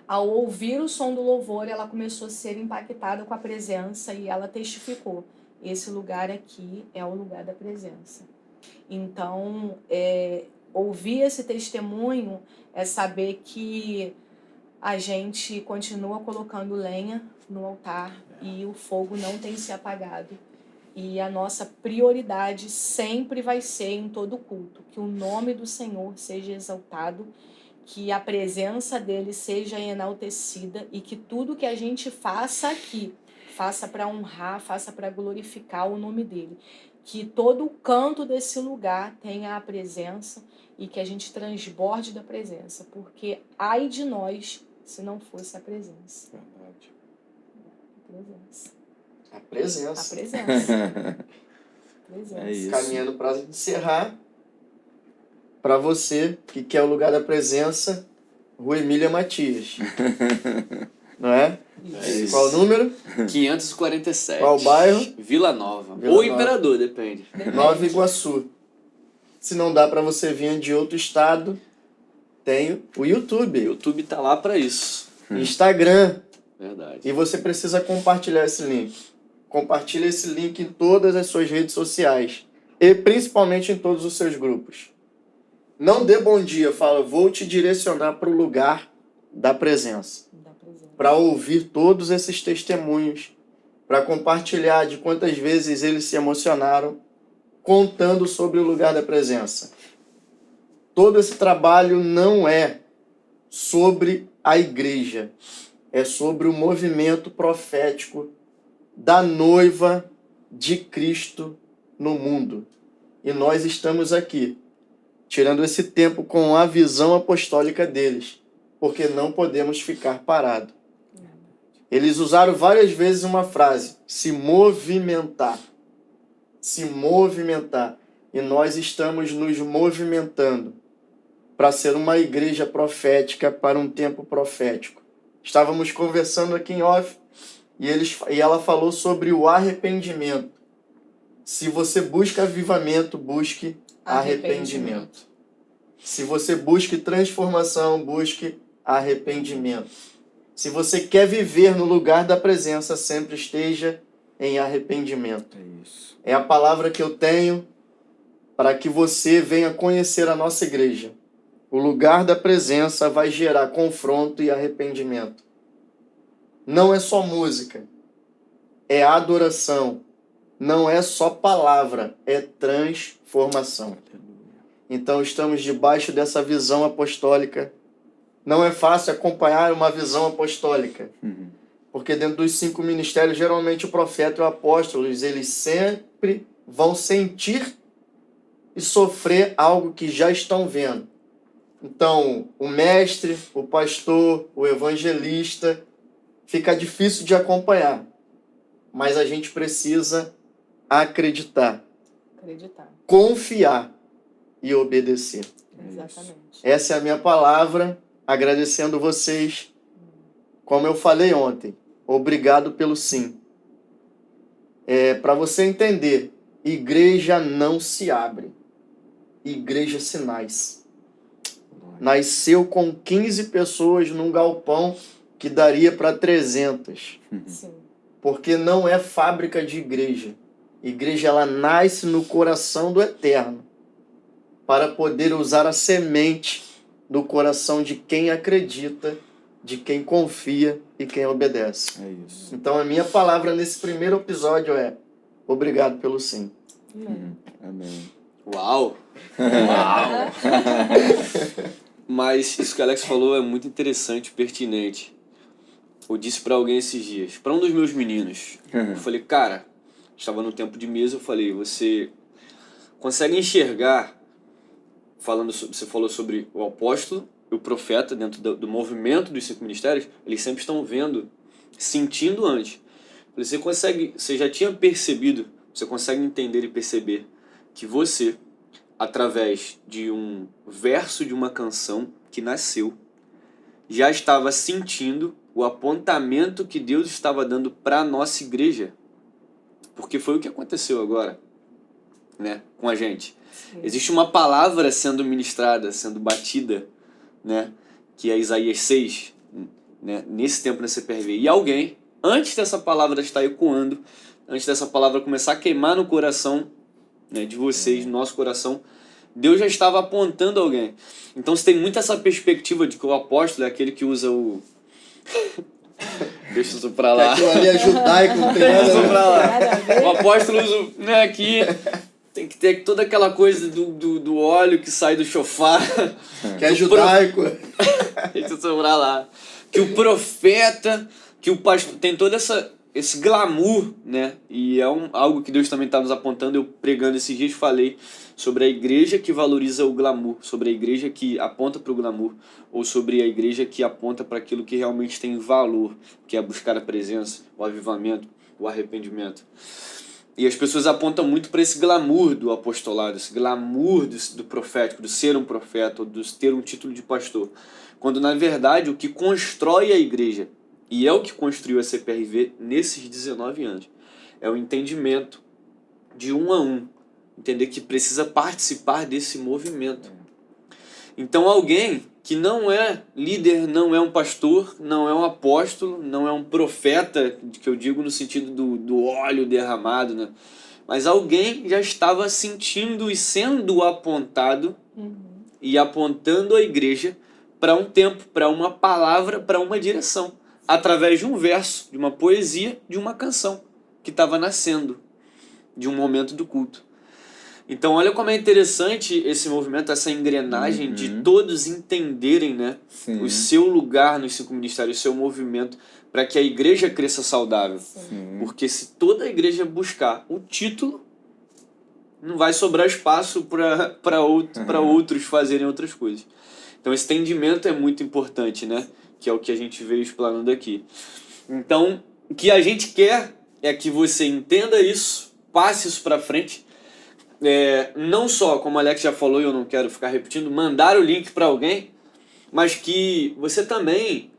ao ouvir o som do louvor, ela começou a ser impactada com a presença e ela testificou. Esse lugar aqui é o lugar da presença. Então, ouvir esse testemunho é saber que a gente continua colocando lenha no altar e o fogo não tem se apagado. E a nossa prioridade sempre vai ser em todo culto, que o nome do Senhor seja exaltado, que a presença dele seja enaltecida e que tudo que a gente faça aqui faça para honrar, faça para glorificar o nome dele. Que todo o canto desse lugar tenha a presença e que a gente transborde da presença. Porque ai de nós se não fosse a presença. Verdade. A presença. A presença. Presença. É isso. Caminhando para encerrar, para você que quer o lugar da presença, Rua Emília Matias. Não é? Isso. Qual o número? 547. Qual o bairro? Vila Nova. Vila Ou Nova. Imperador, depende. Nova Iguaçu. Se não dá para você vir de outro estado, tem o O YouTube, YouTube tá lá pra isso. Instagram. Verdade. E você precisa compartilhar esse link. Compartilhe esse link em todas as suas redes sociais. E principalmente em todos os seus grupos. Não dê bom dia, fala, vou te direcionar para o lugar da presença. Para ouvir todos esses testemunhos. Para compartilhar de quantas vezes eles se emocionaram contando sobre o lugar da presença. Todo esse trabalho não é sobre a igreja. É sobre o movimento profético da noiva de Cristo no mundo. E nós estamos aqui, tirando esse tempo com a visão apostólica deles, porque não podemos ficar parados. Eles usaram várias vezes uma frase, se movimentar. Se movimentar. E nós estamos nos movimentando para ser uma igreja profética para um tempo profético. Estávamos conversando aqui em off e ela falou sobre o arrependimento. Se você busca avivamento, busque arrependimento. Se você busca transformação, busque arrependimento. Se você quer viver no lugar da presença, sempre esteja em arrependimento. É isso. É a palavra que eu tenho para que você venha conhecer a nossa igreja. O lugar da presença vai gerar confronto e arrependimento. Não é só música, é adoração. Não é só palavra, é transformação. Então estamos debaixo dessa visão apostólica. Não é fácil acompanhar uma visão apostólica. Porque dentro dos 5 ministérios, geralmente o profeta e o apóstolo, eles sempre vão sentir e sofrer algo que já estão vendo. Então, o mestre, o pastor, o evangelista, fica difícil de acompanhar. Mas a gente precisa acreditar, confiar e obedecer. Exatamente. Essa é a minha palavra, agradecendo vocês. Como eu falei ontem, obrigado pelo sim. Para você entender, igreja não se abre. Igreja se nasce. nasceu com 15 pessoas num galpão que daria para 300. Sim. Porque não é fábrica de igreja. Igreja, ela nasce no coração do Eterno para poder usar a semente do coração de quem acredita, de quem confia e quem obedece. É isso. Então a minha palavra nesse primeiro episódio é: obrigado pelo sim. Amém. Uau! Uau! Mas isso que o Alex falou é muito interessante, pertinente. Eu disse pra alguém esses dias, pra um dos meus meninos, eu falei, cara, estava no tempo de mesa, eu falei, você consegue enxergar, você falou sobre o apóstolo e o profeta dentro do movimento dos 5 ministérios, eles sempre estão vendo, sentindo antes. Eu falei, você já tinha percebido, você consegue entender e perceber que você, através de um verso de uma canção que nasceu, já estava sentindo o apontamento que Deus estava dando para a nossa igreja. Porque foi o que aconteceu agora, né, com a gente. Sim. Existe uma palavra sendo ministrada, sendo batida, né, que é Isaías 6, né, nesse tempo na CPRV. E alguém, antes dessa palavra estar ecoando, antes dessa palavra começar a queimar no coração, né, de vocês, no nosso coração, Deus já estava apontando alguém. Então você tem muito essa perspectiva de que o apóstolo é aquele que usa o... Deixa isso pra lá. Aquilo ali é judaico, não tem Deixa isso nada pra lá. Nada a ver. O apóstolo usa, né, aqui... Tem que ter toda aquela coisa do óleo que sai do chofar. que é judaico. Deixa eu sobrar lá. Que o profeta, que o pastor... Tem todo esse glamour, né? E é algo que Deus também está nos apontando. Eu pregando esses dias falei sobre a igreja que valoriza o glamour, sobre a igreja que aponta para o glamour, ou sobre a igreja que aponta para aquilo que realmente tem valor, que é buscar a presença, o avivamento, o arrependimento. E as pessoas apontam muito para esse glamour do apostolado, esse glamour do profético, do ser um profeta, ou do ter um título de pastor. Quando, na verdade, o que constrói a igreja, e é o que construiu a CPRV nesses 19 anos, é o entendimento de um a um, entender que precisa participar desse movimento. Então alguém que não é líder, não é um pastor, não é um apóstolo, não é um profeta, que eu digo no sentido do óleo derramado, né? Mas alguém já estava sentindo e sendo apontado e apontando a igreja para um tempo, para uma palavra, para uma direção, através de um verso, de uma poesia, de uma canção que estava nascendo de um momento do culto. Então olha como é interessante esse movimento, essa engrenagem de todos entenderem, né, o seu lugar nos 5 ministérios, o seu movimento, para que a igreja cresça saudável. Sim. Porque se toda a igreja buscar o título, não vai sobrar espaço para outros fazerem outras coisas. Então esse entendimento é muito importante, né, que é o que a gente veio explanando aqui. Então o que a gente quer é que você entenda isso, passe isso para frente. Não só, como o Alex já falou e eu não quero ficar repetindo, mandar o link para alguém, mas que você também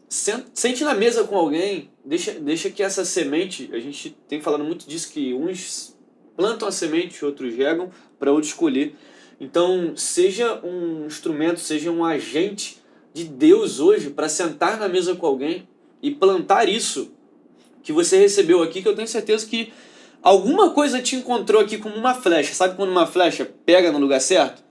sente na mesa com alguém, deixa que essa semente, a gente tem falado muito disso, que uns plantam a semente, outros regam, para outros escolher. Então seja um instrumento, seja um agente de Deus hoje para sentar na mesa com alguém e plantar isso que você recebeu aqui, que eu tenho certeza que alguma coisa te encontrou aqui como uma flecha. Sabe quando uma flecha pega no lugar certo?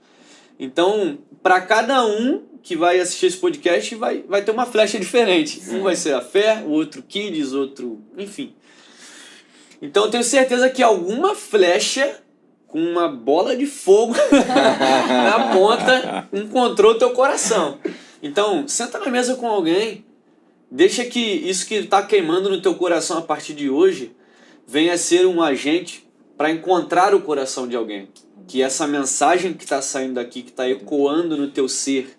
Então, para cada um que vai assistir esse podcast, vai ter uma flecha diferente. Um vai ser a fé, o outro kids, outro... Enfim. Então, eu tenho certeza que alguma flecha com uma bola de fogo na ponta encontrou o teu coração. Então, senta na mesa com alguém. Deixa que isso que está queimando no teu coração a partir de hoje venha a ser um agente para encontrar o coração de alguém. Que essa mensagem que está saindo daqui, que está ecoando no teu ser,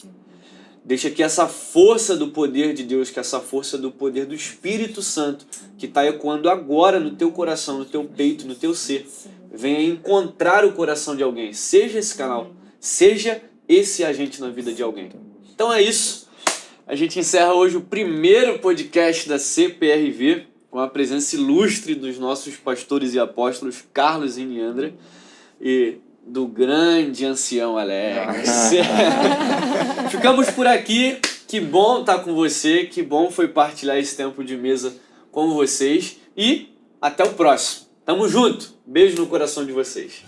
deixa que essa força do poder de Deus, que essa força do poder do Espírito Santo, que está ecoando agora no teu coração, no teu peito, no teu ser, venha encontrar o coração de alguém. Seja esse canal, seja esse agente na vida de alguém. Então é isso. A gente encerra hoje o primeiro podcast da CPRV, com a presença ilustre dos nossos pastores e apóstolos, Carlos e Neandra. E do grande ancião Alex. Ficamos por aqui. Que bom estar com você, que bom foi partilhar esse tempo de mesa com vocês e até o próximo. Tamo junto. Beijo no coração de vocês.